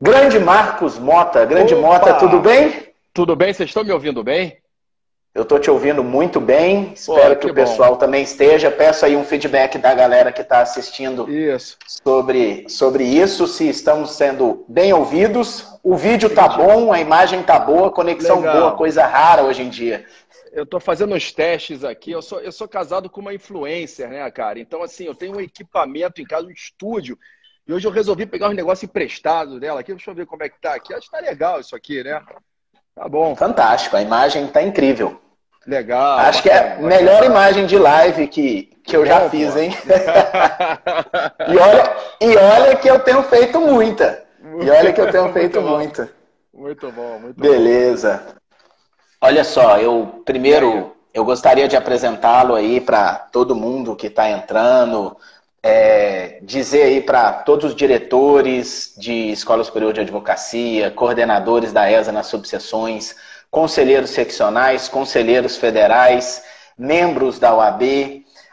Grande Marcos Mota, grande Mota, tudo Opa! bem? Tudo bem? Vocês estão me ouvindo bem? Eu estou te ouvindo muito bem, Pô, espero que o que bom. pessoal também esteja. Peço aí um feedback da galera que está assistindo Isso. sobre isso, se estamos sendo bem ouvidos. O vídeo tá Seguinte, bom, a imagem tá boa, conexão boa, legal. coisa rara hoje em dia. Eu estou fazendo uns testes aqui. Eu sou casado com uma influencer, né, cara? Então, assim, eu tenho um equipamento em casa, um estúdio. E hoje eu resolvi pegar uns negócios emprestados dela aqui. Deixa eu ver como é que tá aqui. Acho que tá legal isso aqui, né? Tá bom. Fantástico, a imagem tá incrível. Legal, Acho que é bacana, a melhor bacana. imagem de live que Que eu já bom, fiz, pô. hein? E olha que eu tenho feito muita. E olha que eu tenho Muito feito bom, muita. muito bom, muito bom. Beleza. Olha só, eu E aí? primeiro eu gostaria de apresentá-lo aí para todo mundo que está entrando, dizer aí para todos os diretores de Escola Superior de Advocacia, coordenadores da ESA nas subseções, conselheiros seccionais, conselheiros federais, membros da OAB,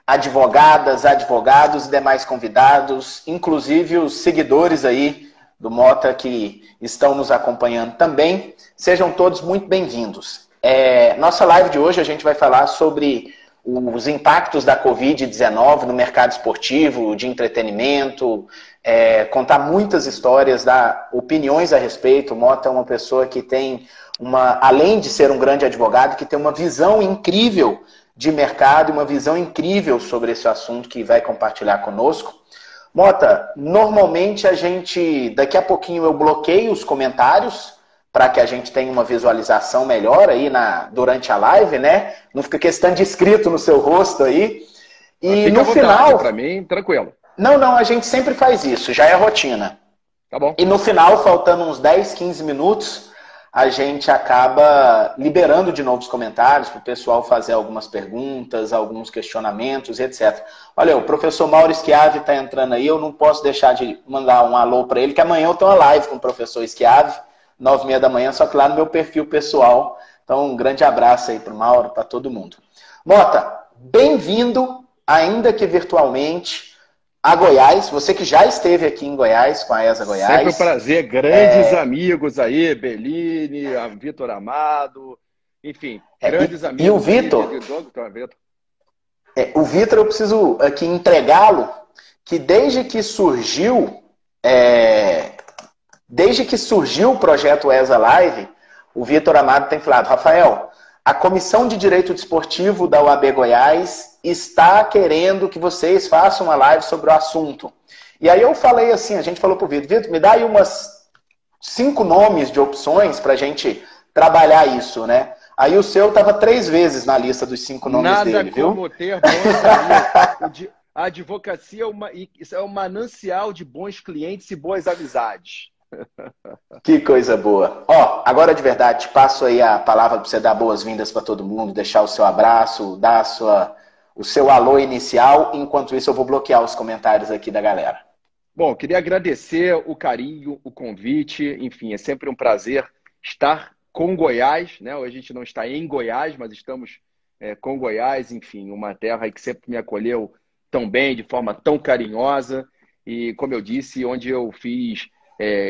advogadas, advogados e demais convidados, inclusive os seguidores aí do Mota que estão nos acompanhando também. Sejam todos muito bem-vindos. Nossa live de hoje a gente vai falar sobre os impactos da Covid-19 no mercado esportivo, de entretenimento, contar muitas histórias, dar opiniões a respeito. O Mota é uma pessoa que tem além de ser um grande advogado, que tem uma visão incrível de mercado, uma visão incrível sobre esse assunto que vai compartilhar conosco. Mota, normalmente daqui a pouquinho eu bloqueio os comentários para que a gente tenha uma visualização melhor aí durante a live, né? Não fica questão de escrito no seu rosto aí. E Fique à no vontade, para final, mim, tranquilo. não, a gente sempre faz isso, já é rotina. Tá bom? E no final, faltando uns 10, 15 minutos, a gente acaba liberando de novo os comentários para o pessoal fazer algumas perguntas, alguns questionamentos, etc. Olha, o professor Mauro Schiavi está entrando aí, eu não posso deixar de mandar um alô para ele, que amanhã eu tenho uma live com o professor Schiavi, 9h30 da manhã, só que lá no meu perfil pessoal. Então, um grande abraço aí para o Mauro, para todo mundo. Mota, bem-vindo, ainda que virtualmente, a Goiás. Você que já esteve aqui em Goiás, com a ESA Sempre um Goiás. prazer. Grandes amigos aí, Bellini, Vitor Amado, enfim, grandes E o amigos aí Vitor, Dr. Vitor. o Vitor, eu preciso aqui entregá-lo, que desde que surgiu o projeto ESA Live, o Vitor Amado tem falado: Rafael, a Comissão de Direito Desportivo da UAB Goiás está querendo que vocês façam uma live sobre o assunto. E aí eu falei assim, a gente falou pro Vitor, me dá aí umas 5 nomes de opções para a gente trabalhar isso, né? Aí o seu estava 3 vezes na lista dos 5 nomes Nada dele, viu? como ter bons amigos. A advocacia isso é um manancial de bons clientes e boas amizades. Que coisa boa. Ó, agora de verdade, te passo aí a palavra para você dar boas-vindas para todo mundo, deixar o seu abraço, dar o seu alô inicial. Enquanto isso, eu vou bloquear os comentários aqui da galera. Bom, queria agradecer o carinho, o convite. Enfim, é sempre um prazer estar com Goiás, né? Hoje a gente não está em Goiás, mas estamos com Goiás, enfim, uma terra que sempre me acolheu tão bem, de forma tão carinhosa. E, como eu disse, onde eu fiz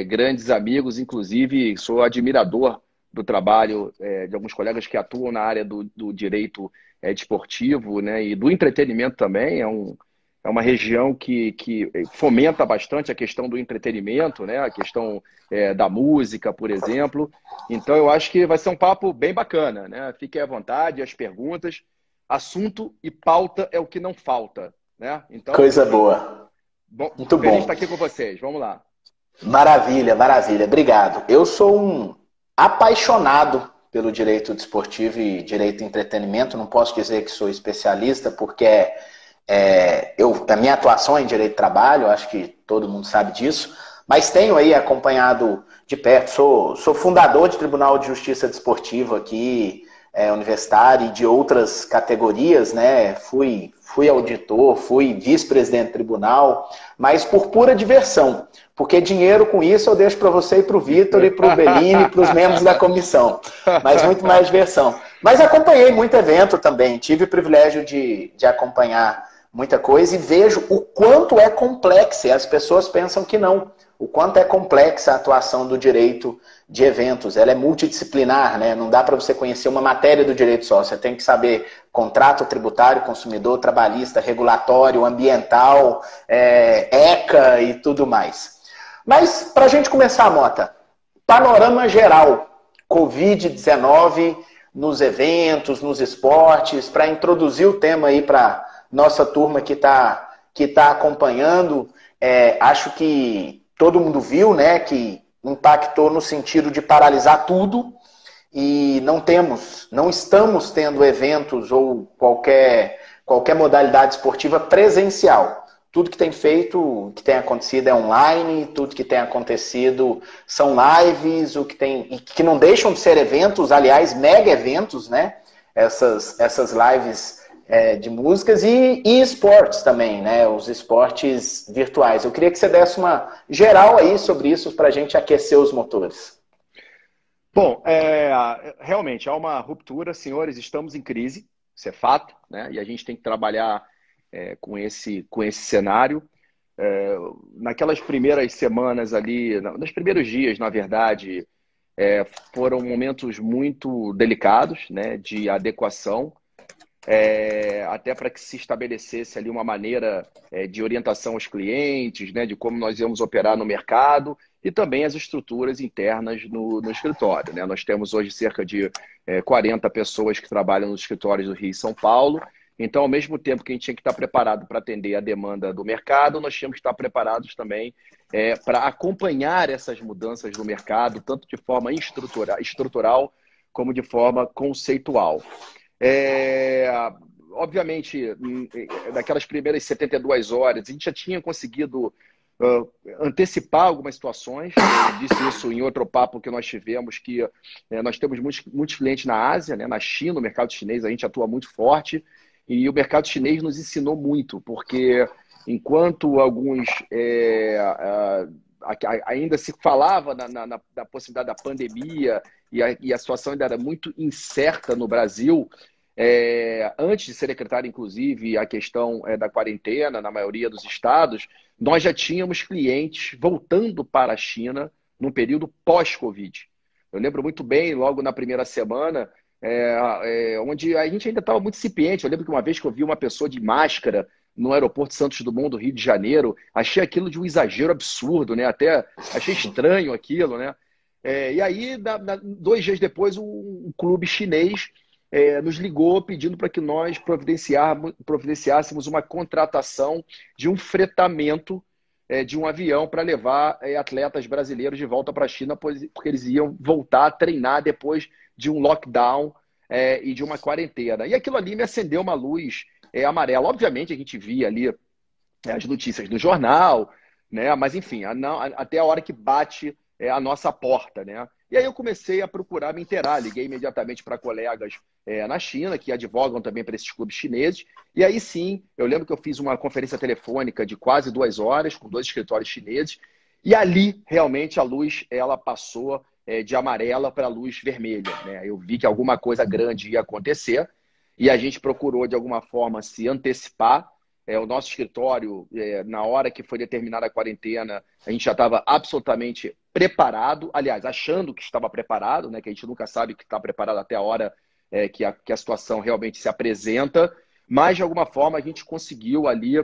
grandes amigos, inclusive sou admirador do trabalho de alguns colegas que atuam na área do direito desportivo, né? E do entretenimento também. É uma região que fomenta bastante a questão do entretenimento, né? A questão da música, por exemplo. Então, eu acho que vai ser um papo bem bacana, né? Fiquem à vontade, as perguntas. Assunto e pauta é o que não falta, né? Então, Coisa boa. bom, Muito feliz de bom. estar aqui com vocês. Vamos lá. Maravilha, maravilha. Obrigado. Eu sou um apaixonado pelo direito desportivo e direito de entretenimento. Não posso dizer que sou especialista, porque a minha atuação é em direito de trabalho, acho que todo mundo sabe disso, mas tenho aí acompanhado de perto, sou fundador de Tribunal de Justiça Desportiva aqui, universitário, e de outras categorias, né? Fui auditor, fui vice-presidente do tribunal, mas por pura diversão, porque dinheiro com isso eu deixo para você e para o Vitor e para o Bellini e para os membros da comissão, mas muito mais diversão. Mas acompanhei muito evento também, tive o privilégio de acompanhar muita coisa e vejo o quanto é complexa, e as pessoas pensam que não, o quanto é complexa a atuação do direito de eventos. Ela é multidisciplinar, né? Não dá para você conhecer uma matéria do direito só, você tem que saber contrato tributário, consumidor, trabalhista, regulatório, ambiental, ECA e tudo mais. Mas, para a gente começar, Mota, panorama geral, Covid-19 nos eventos, nos esportes, para introduzir o tema aí para nossa turma que tá acompanhando, acho que todo mundo viu, né, que impactou no sentido de paralisar tudo e não estamos tendo eventos ou qualquer modalidade esportiva presencial. Tudo que tem feito, que tem acontecido é online, tudo que tem acontecido são lives, e que não deixam de ser eventos, aliás, mega eventos, né? Essas lives de músicas e esportes também, né? Os esportes virtuais. Eu queria que você desse uma geral aí sobre isso para a gente aquecer os motores. Bom, realmente há uma ruptura, senhores, estamos em crise, isso é fato, né? E a gente tem que trabalhar com esse cenário. Naquelas primeiras semanas ali, nos primeiros dias, na verdade, foram momentos muito delicados, né, de adequação, até para que se estabelecesse ali uma maneira de orientação aos clientes, né, de como nós íamos operar no mercado e também as estruturas internas no escritório, né? Nós temos hoje cerca de 40 pessoas que trabalham nos escritórios do Rio e São Paulo. Então, ao mesmo tempo que a gente tinha que estar preparado para atender a demanda do mercado, nós tínhamos que estar preparados também para acompanhar essas mudanças no mercado, tanto de forma estrutural como de forma conceitual. Obviamente, naquelas primeiras 72 horas, a gente já tinha conseguido antecipar algumas situações. Eu disse isso em outro papo que nós tivemos, que nós temos muitos clientes na Ásia, né, na China, no mercado chinês, a gente atua muito forte. E o mercado chinês nos ensinou muito, porque enquanto alguns ainda se falava na possibilidade da pandemia e a situação ainda era muito incerta no Brasil, antes de ser decretada, inclusive, a questão da quarentena na maioria dos estados, nós já tínhamos clientes voltando para a China num período pós-Covid. Eu lembro muito bem, logo na primeira semana, onde a gente ainda estava muito incipiente. Eu lembro que uma vez que eu vi uma pessoa de máscara no aeroporto Santos Dumont do Rio de Janeiro, achei aquilo de um exagero absurdo, né? Até achei estranho aquilo, né? E aí, 2 dias depois, um clube chinês nos ligou pedindo para que nós providenciássemos uma contratação de um fretamento de um avião para levar atletas brasileiros de volta para a China, porque eles iam voltar a treinar depois de um lockdown e de uma quarentena. E aquilo ali me acendeu uma luz amarela. Obviamente, a gente via ali as notícias no jornal, né? Mas, enfim, até a hora que bate a nossa porta, né? E aí eu comecei a procurar me inteirar. Liguei imediatamente para colegas na China, que advogam também para esses clubes chineses. E aí sim, eu lembro que eu fiz uma conferência telefônica de quase 2 horas com 2 escritórios chineses. E ali, realmente, a luz ela passou de amarela para luz vermelha, né? Eu vi que alguma coisa grande ia acontecer e a gente procurou, de alguma forma, se antecipar. O nosso escritório, na hora que foi determinada a quarentena, a gente já estava absolutamente preparado, aliás, achando que estava preparado, né? Que a gente nunca sabe que está preparado até a hora que a situação realmente se apresenta, mas, de alguma forma, a gente conseguiu ali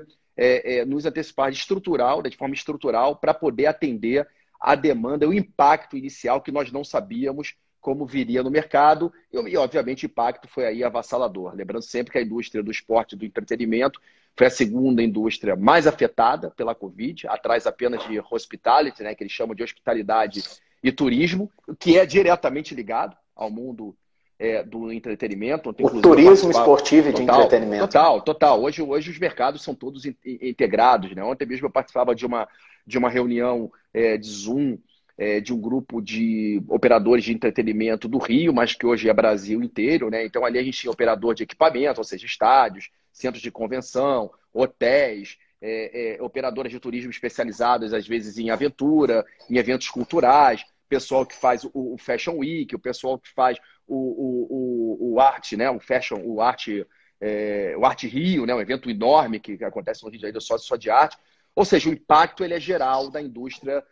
nos antecipar de forma estrutural, para poder atender a demanda, o impacto inicial que nós não sabíamos como viria no mercado, e obviamente o impacto foi aí avassalador. Lembrando sempre que a indústria do esporte e do entretenimento foi a segunda indústria mais afetada pela Covid, atrás apenas de hospitality, né, que eles chamam de hospitalidade e turismo, que é diretamente ligado ao mundo do entretenimento. O turismo esportivo e de entretenimento. Total. Hoje os mercados são todos integrados, né? Ontem mesmo eu participava de uma reunião de Zoom de um grupo de operadores de entretenimento do Rio, mas que hoje é Brasil inteiro, né? Então ali a gente tinha operador de equipamento, ou seja, estádios, centros de convenção, hotéis, operadoras de turismo especializadas, às vezes em aventura, em eventos culturais, pessoal que faz o Fashion Week, o pessoal que faz o arte, né? O arte o Arte Rio, né? Um evento enorme que acontece no Rio de Janeiro só de arte. Ou seja, o impacto ele é geral da indústria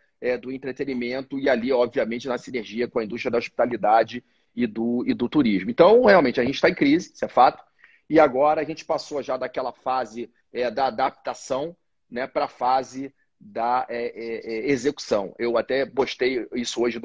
do entretenimento e ali, obviamente, na sinergia com a indústria da hospitalidade e do turismo. Então, realmente, a gente está em crise, isso é fato. E agora a gente passou já daquela fase da adaptação, né, para a fase da execução. Eu até postei isso hoje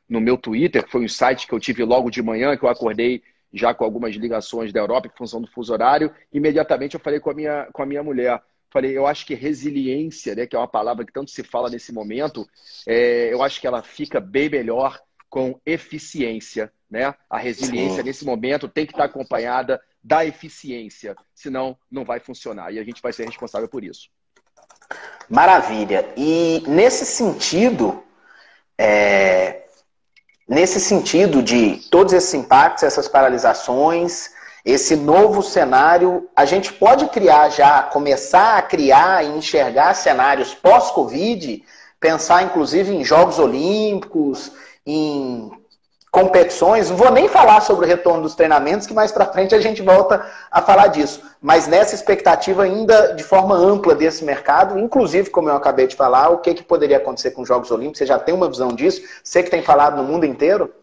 no meu Twitter, que foi um site que eu tive logo de manhã, que eu acordei já com algumas ligações da Europa em função do fuso horário. Imediatamente eu falei com a minha mulher. Falei, eu acho que resiliência, né, que é uma palavra que tanto se fala nesse momento, eu acho que ela fica bem melhor com eficiência, né? A resiliência nesse momento tem que estar acompanhada da eficiência, senão não vai funcionar e a gente vai ser responsável por isso. Maravilha. E nesse sentido de todos esses impactos, essas paralisações, esse novo cenário, a gente pode começar a criar e enxergar cenários pós-Covid, pensar inclusive em Jogos Olímpicos, em competições. Não vou nem falar sobre o retorno dos treinamentos, que mais para frente a gente volta a falar disso. Mas nessa expectativa ainda de forma ampla desse mercado, inclusive, como eu acabei de falar, o que poderia acontecer com os Jogos Olímpicos? Você já tem uma visão disso? Você que tem falado no mundo inteiro?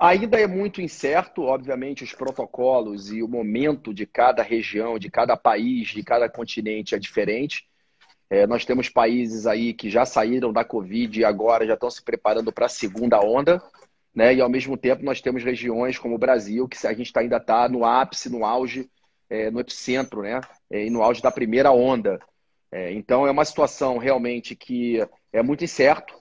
Ainda é muito incerto, obviamente, os protocolos e o momento de cada região, de cada país, de cada continente é diferente. Nós temos países aí que já saíram da Covid e agora já estão se preparando para a segunda onda, né? E ao mesmo tempo nós temos regiões como o Brasil, que a gente ainda está no ápice, no auge, no epicentro, né? E no auge da primeira onda. Então é uma situação realmente que é muito incerto.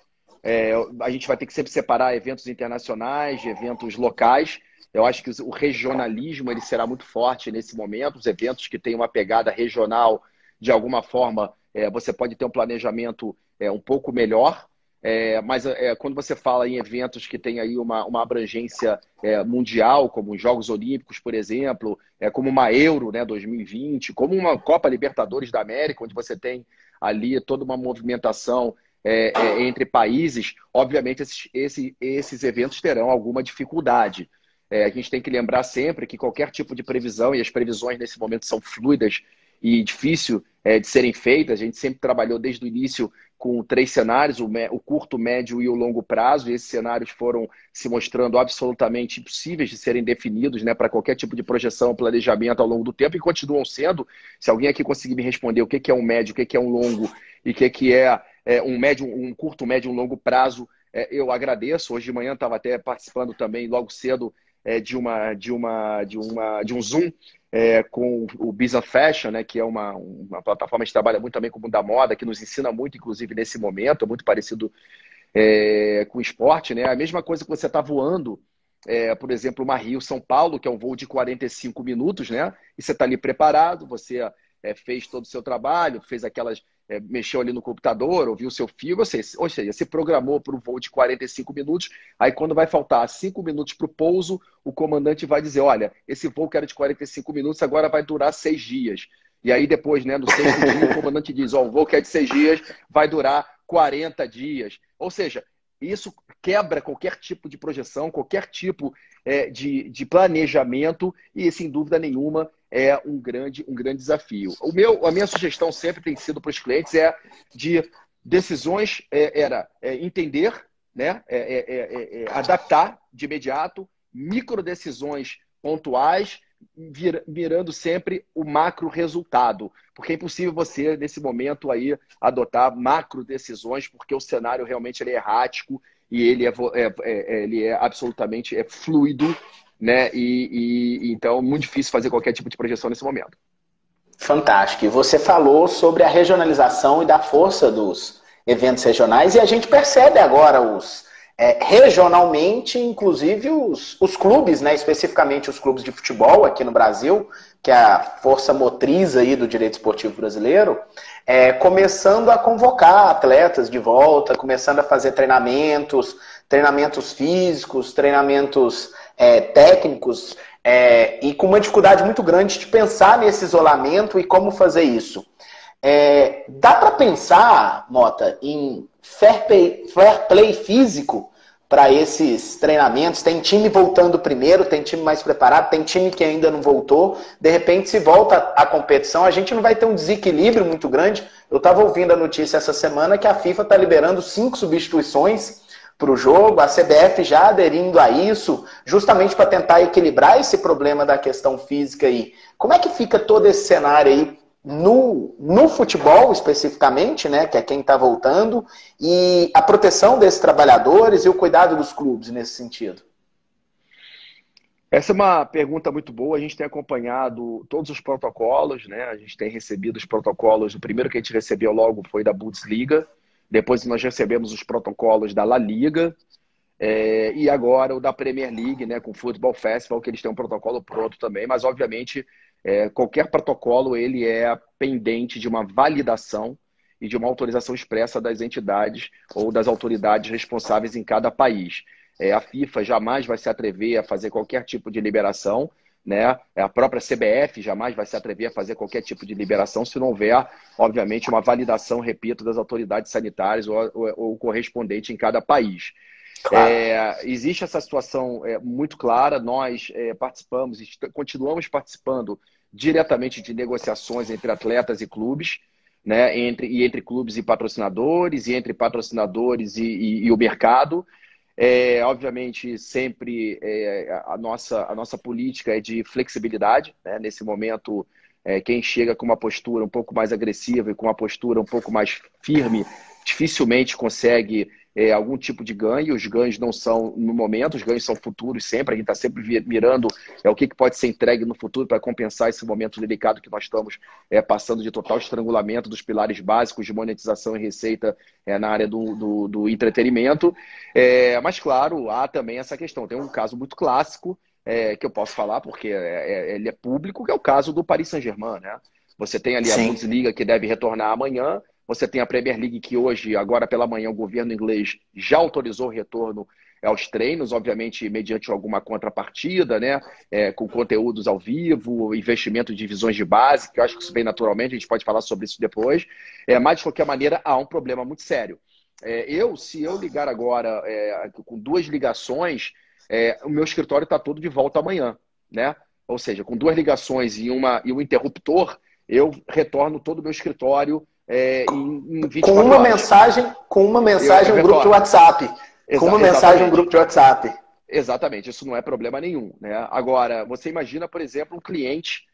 A gente vai ter que sempre separar eventos internacionais de eventos locais. Eu acho que o regionalismo ele será muito forte nesse momento. Os eventos que têm uma pegada regional, de alguma forma, você pode ter um planejamento um pouco melhor. Mas quando você fala em eventos que têm aí uma abrangência mundial, como os Jogos Olímpicos, por exemplo, como uma Euro, né, 2020, como uma Copa Libertadores da América, onde você tem ali toda uma movimentação entre países, obviamente esses eventos terão alguma dificuldade. A gente tem que lembrar sempre que qualquer tipo de previsão, e as previsões nesse momento são fluidas e difícil de serem feitas, a gente sempre trabalhou desde o início com 3 cenários, o curto, médio e o longo prazo, e esses cenários foram se mostrando absolutamente impossíveis de serem definidos, né, para qualquer tipo de projeção, planejamento ao longo do tempo, e continuam sendo. Se alguém aqui conseguir me responder o que é um médio, o que é um longo e o que é um curto, médio e um longo prazo, eu agradeço. Hoje de manhã estava até participando também, logo cedo, de um Zoom com o Business Fashion, né, que é uma plataforma que trabalha muito também com o mundo da moda, que nos ensina muito, inclusive, nesse momento, é muito parecido com o esporte, né? A mesma coisa que você está voando, por exemplo, uma Rio-São Paulo, que é um voo de 45 minutos, né? E você está ali preparado, você fez todo o seu trabalho, fez mexeu ali no computador, ouviu o seu filme, ou seja, se programou para um voo de 45 minutos, aí quando vai faltar 5 minutos para o pouso, o comandante vai dizer, olha, esse voo que era de 45 minutos agora vai durar 6 dias. E aí depois, né, no 6º dia, o comandante diz, o voo que é de 6 dias vai durar 40 dias. Ou seja, isso quebra qualquer tipo de projeção, qualquer tipo de planejamento e, sem dúvida nenhuma, é um grande desafio. A minha sugestão sempre tem sido para os clientes de decisões, entender, né, adaptar de imediato, micro decisões pontuais, mirando sempre o macro resultado. Porque é impossível você, nesse momento, aí, adotar macro decisões, porque o cenário realmente ele é errático e ele é absolutamente fluido, né? Então, muito difícil fazer qualquer tipo de projeção nesse momento. Fantástico. E você falou sobre a regionalização e da força dos eventos regionais, e a gente percebe agora regionalmente, inclusive os clubes, né? Especificamente os clubes de futebol aqui no Brasil, que é a força motriz aí do direito esportivo brasileiro, começando a convocar atletas de volta, começando a fazer treinamentos físicos, treinamentos técnicos, e com uma dificuldade muito grande de pensar nesse isolamento e como fazer isso. Dá para pensar, Mota, em fair play físico para esses treinamentos? Tem time voltando primeiro, tem time mais preparado, tem time que ainda não voltou. De repente, se volta a competição, a gente não vai ter um desequilíbrio muito grande. Eu estava ouvindo a notícia essa semana que a FIFA está liberando 5 substituições para o jogo, a CBF já aderindo a isso, justamente para tentar equilibrar esse problema da questão física aí. Como é que fica todo esse cenário aí no futebol especificamente, né, que é quem está voltando, e a proteção desses trabalhadores e o cuidado dos clubes nesse sentido? Essa é uma pergunta muito boa. A gente tem acompanhado todos os protocolos, né? A gente tem recebido os protocolos. O primeiro que a gente recebeu logo foi da Bundesliga. Depois nós recebemos os protocolos da La Liga. E agora o da Premier League, né? Com o Football Festival, que eles têm um protocolo pronto também. Mas, obviamente, qualquer protocolo ele é pendente de uma validação e de uma autorização expressa das entidades ou das autoridades responsáveis em cada país. A FIFA jamais vai se atrever a fazer qualquer tipo de liberação, né? A própria CBF jamais vai se atrever a fazer qualquer tipo de liberação se não houver, obviamente, uma validação, repito, das autoridades sanitárias ou correspondente em cada país. Claro. Existe essa situação muito clara. Nós participamos e continuamos participando diretamente de negociações entre atletas e clubes, né? entre clubes e patrocinadores, e entre patrocinadores e o mercado. Obviamente, sempre a nossa política é de flexibilidade, né? Nesse momento, quem chega com uma postura um pouco mais agressiva e com uma postura um pouco mais firme, dificilmente consegue algum tipo de ganho. Os ganhos não são no momento, os ganhos são futuros sempre. A gente está sempre mirando o que pode ser entregue no futuro para compensar esse momento delicado que nós estamos passando de total estrangulamento dos pilares básicos de monetização e receita na área do entretenimento. Mas, claro, há também essa questão. Tem um caso muito clássico que eu posso falar, porque ele é público, que é o caso do Paris Saint-Germain, né? Você tem ali a Bundesliga, que deve retornar amanhã. Você tem a Premier League, que hoje, agora pela manhã, o governo inglês já autorizou o retorno aos treinos, obviamente mediante alguma contrapartida, né? Com conteúdos ao vivo, investimento em divisões de base, que eu acho que isso vem naturalmente, a gente pode falar sobre isso depois. Mas, de qualquer maneira, há um problema muito sério. Se eu ligar agora com 2 ligações, o meu escritório está todo de volta amanhã, né? Ou seja, com 2 ligações e um interruptor, eu retorno todo o meu escritório em 24 horas. Com uma mensagem, um grupo de WhatsApp. Com uma mensagem, um grupo de WhatsApp. Exatamente, isso não é problema nenhum, né? Agora, você imagina, por exemplo, um cliente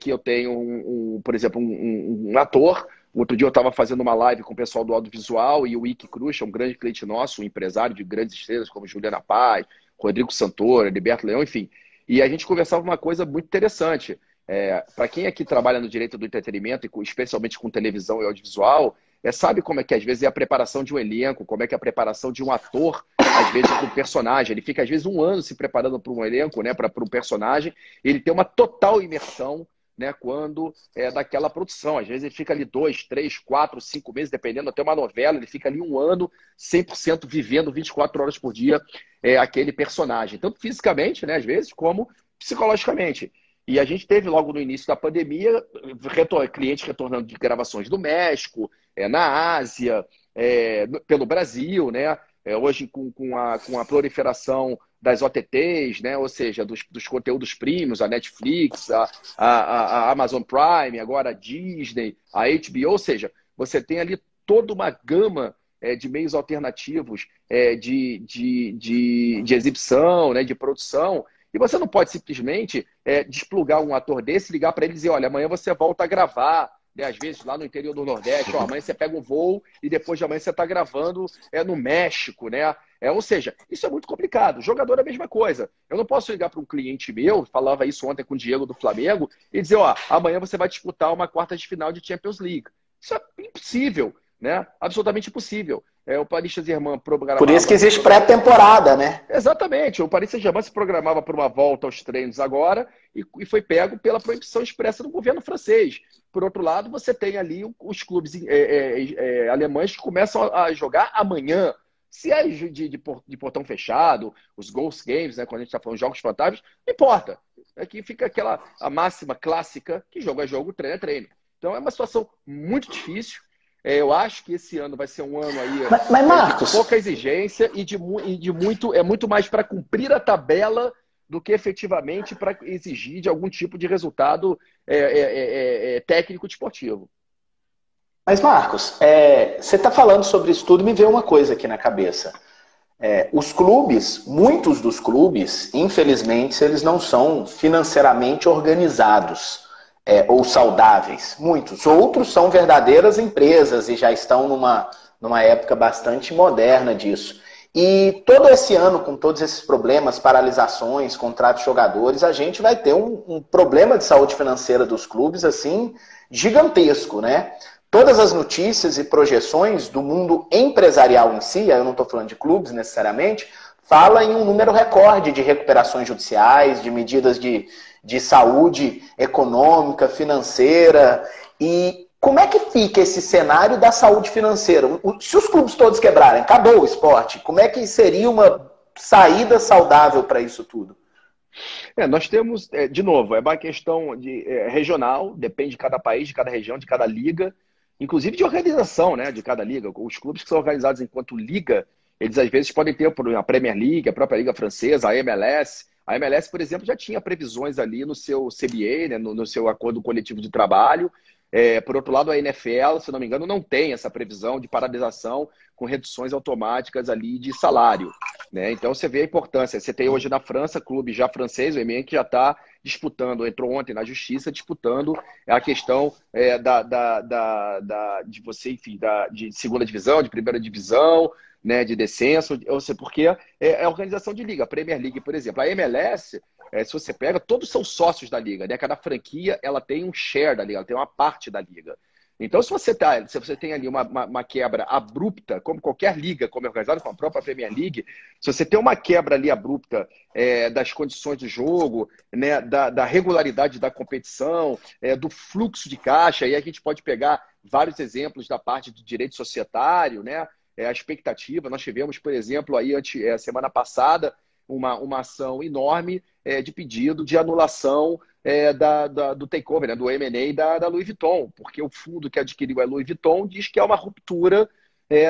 que eu tenho, por exemplo, um ator. Outro dia eu estava fazendo uma live com o pessoal do audiovisual e o Ike Cruz, um grande cliente nosso, um empresário de grandes estrelas como Juliana Paz, Rodrigo Santoro, Heriberto Leão, enfim. E a gente conversava uma coisa muito interessante. Para quem aqui trabalha no direito do entretenimento, e especialmente com televisão e audiovisual, sabe como é que às vezes é a preparação de um elenco, como é que é a preparação de um ator, às vezes, para um personagem. Ele fica, às vezes, 1 ano se preparando para um elenco, né, para um personagem. Ele tem uma total imersão, né, quando daquela produção. Às vezes ele fica ali 2, 3, 4, 5 meses, dependendo, até uma novela, ele fica ali 1 ano, 100% vivendo 24 horas por dia aquele personagem. Tanto fisicamente, né, às vezes, como psicologicamente. E a gente teve, logo no início da pandemia, clientes retornando de gravações do México, na Ásia, pelo Brasil, né? Hoje, com a proliferação das OTTs, né? Ou seja, dos conteúdos premiums, a Netflix, a Amazon Prime, agora a Disney, a HBO, ou seja, você tem ali toda uma gama de meios alternativos de exibição, né? De produção. E você não pode simplesmente desplugar um ator desse, ligar para ele e dizer, olha, amanhã você volta a gravar, né? Às vezes lá no interior do Nordeste, amanhã você pega um voo e depois de amanhã você está gravando no México, né? Ou seja, isso é muito complicado. O jogador é a mesma coisa. Eu não posso ligar para um cliente meu, falava isso ontem com o Diego do Flamengo, e dizer, ó, amanhã você vai disputar uma quarta de final de Champions League. Isso é impossível, né? Absolutamente impossível. O Paris Saint-Germain programava... Por isso que existe pré-temporada, né? Exatamente. O Paris Saint-Germain se programava para uma volta aos treinos agora e foi pego pela proibição expressa do governo francês. Por outro lado, você tem ali os clubes alemães que começam a jogar amanhã. Se é de portão fechado, os Ghost Games, né, quando a gente está falando de jogos fantasmas, não importa. Aqui fica a máxima clássica que jogo é jogo, treino é treino. Então é uma situação muito difícil. Eu acho que esse ano vai ser um ano aí Mas Marcos, de pouca exigência e de muito mais para cumprir a tabela do que efetivamente para exigir de algum tipo de resultado técnico desportivo. mas Marcos, você está falando sobre isso tudo, me veio uma coisa aqui na cabeça. Os clubes, muitos dos clubes, infelizmente, eles não são financeiramente organizados ou saudáveis. Muitos. Outros são verdadeiras empresas e já estão numa época bastante moderna disso. E todo esse ano, com todos esses problemas, paralisações, contratos de jogadores, a gente vai ter um problema de saúde financeira dos clubes assim gigantesco, né? Todas as notícias e projeções do mundo empresarial em si, eu não estou falando de clubes necessariamente, fala em um número recorde de recuperações judiciais, de medidas de saúde econômica, financeira. E como é que fica esse cenário da saúde financeira? Se os clubes todos quebrarem, acabou o esporte, como é que seria uma saída saudável para isso tudo? Nós temos, de novo, é uma questão regional, depende de cada país, de cada região, de cada liga, inclusive de organização, né, de cada liga. Os clubes que são organizados enquanto liga, eles às vezes podem ter a Premier League, a própria Liga Francesa, a MLS. A MLS, por exemplo, já tinha previsões ali no seu CBA, né, no seu acordo coletivo de trabalho. Por outro lado, a NFL, se não me engano, não tem essa previsão de paralisação com reduções automáticas ali de salário, né? Então você vê a importância. Você tem hoje na França, clube já francês, o MN, que já está disputando, entrou ontem na justiça, disputando a questão de você, enfim, de segunda divisão, de primeira divisão, né, de descenso, ou seja, porque é a organização de liga. A Premier League, por exemplo, a MLS, se você pega, todos são sócios da liga, né? Cada franquia ela tem um share da liga, ela tem uma parte da liga. Então, se você tem ali uma quebra abrupta, como qualquer liga, como é organizada, como a própria Premier League, se você tem uma quebra ali abrupta das condições do jogo, né, da regularidade da competição, do fluxo de caixa, aí a gente pode pegar vários exemplos da parte do direito societário, né? A expectativa, nós tivemos, por exemplo, aí semana passada, uma ação enorme de pedido de anulação do takeover, né, do M&A da Louis Vuitton, porque o fundo que adquiriu a Louis Vuitton diz que é uma ruptura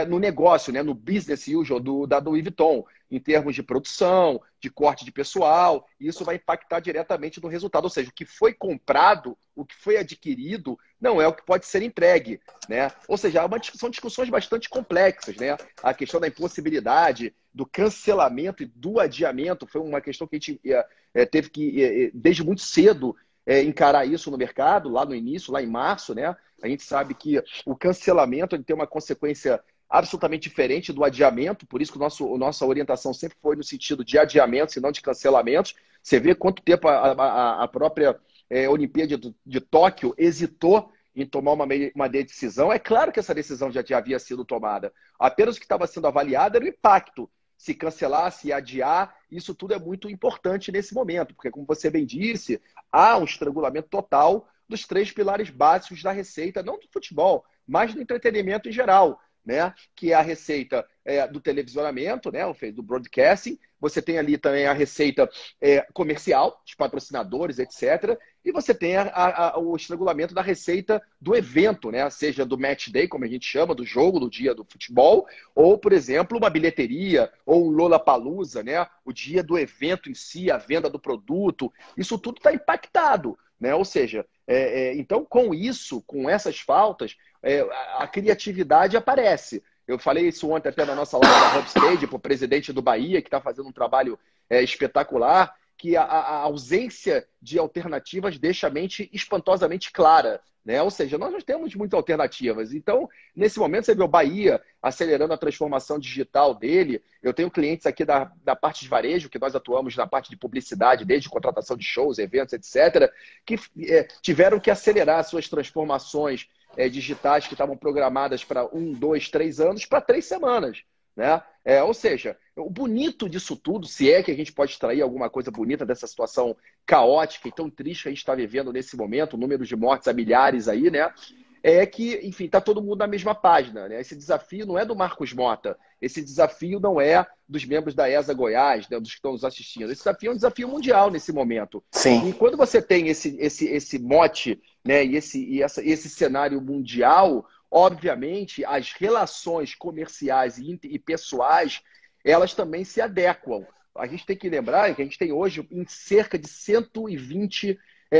no negócio, né, no business usual da Louis Vuitton, em termos de produção, de corte de pessoal, e isso vai impactar diretamente no resultado. Ou seja, o que foi comprado, o que foi adquirido, não é o que pode ser entregue, né? Ou seja, são discussões bastante complexas, né? A questão da impossibilidade, do cancelamento e do adiamento foi uma questão que a gente teve que, desde muito cedo, encarar isso no mercado, lá no início, lá em março, né? A gente sabe que o cancelamento ele tem uma consequência absolutamente diferente do adiamento, por isso que a nossa orientação sempre foi no sentido de adiamentos e não de cancelamentos. Você vê quanto tempo a própria Olimpíada de Tóquio hesitou em tomar uma decisão. É claro que essa decisão já havia sido tomada. Apenas o que estava sendo avaliado era o impacto. Se cancelar, se adiar, isso tudo é muito importante nesse momento, porque, como você bem disse, há um estrangulamento total dos 3 pilares básicos da receita, não do futebol, mas do entretenimento em geral, né? Que é a receita do televisionamento, né? Do broadcasting. Você tem ali também a receita comercial, de patrocinadores, etc. E você tem o estrangulamento da receita do evento, né? Seja do match day, como a gente chama, do jogo, do dia do futebol, ou, por exemplo, uma bilheteria, ou um Lollapalooza, né? O dia do evento em si, a venda do produto. Isso tudo está impactado, né? Ou seja, então, com isso, com essas faltas, a criatividade aparece. Eu falei isso ontem até na nossa live da Hubstage, para o presidente do Bahia, que está fazendo um trabalho espetacular, que a ausência de alternativas deixa a mente espantosamente clara, né? Ou seja, nós não temos muitas alternativas. Então, nesse momento, você vê o Bahia acelerando a transformação digital dele. Eu tenho clientes aqui da parte de varejo, que nós atuamos na parte de publicidade, desde contratação de shows, eventos, etc., que tiveram que acelerar suas transformações digitais que estavam programadas para 1, 2, 3 anos, para 3 semanas. Né? Ou seja, o bonito disso tudo, se é que a gente pode extrair alguma coisa bonita dessa situação caótica e tão triste que a gente está vivendo nesse momento, o número de mortes a milhares aí, né? É que, enfim, está todo mundo na mesma página. Né? Esse desafio não é do Marcos Mota, esse desafio não é dos membros da ESA Goiás, né, dos que estão nos assistindo. Esse desafio é um desafio mundial nesse momento. Sim. E quando você tem esse mote, né, e esse cenário mundial, obviamente, as relações comerciais e pessoais, elas também se adequam. A gente tem que lembrar que a gente tem hoje em cerca de 120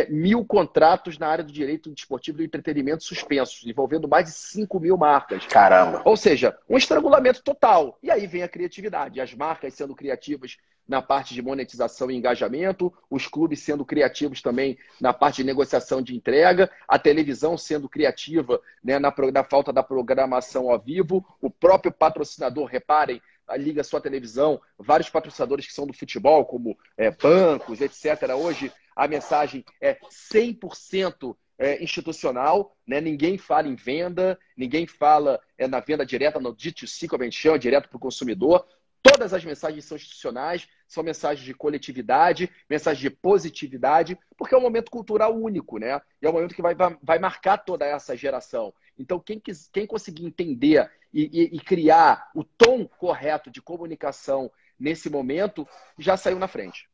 mil contratos na área do direito desportivo e do entretenimento suspensos, envolvendo mais de 5 mil marcas. Caramba! Ou seja, um estrangulamento total. E aí vem a criatividade. As marcas sendo criativas na parte de monetização e engajamento, os clubes sendo criativos também na parte de negociação de entrega, a televisão sendo criativa, né, na falta da programação ao vivo, o próprio patrocinador, reparem, liga a sua televisão, vários patrocinadores que são do futebol, como bancos, etc. Hoje a mensagem é 100% institucional, né? Ninguém fala em venda, ninguém fala na venda direta, no D2C, como a gente chama, direto para o consumidor. Todas as mensagens são institucionais, são mensagens de coletividade, mensagens de positividade, porque é um momento cultural único, né? E é um momento que vai marcar toda essa geração. Então, quem conseguir entender e criar o tom correto de comunicação nesse momento, já saiu na frente.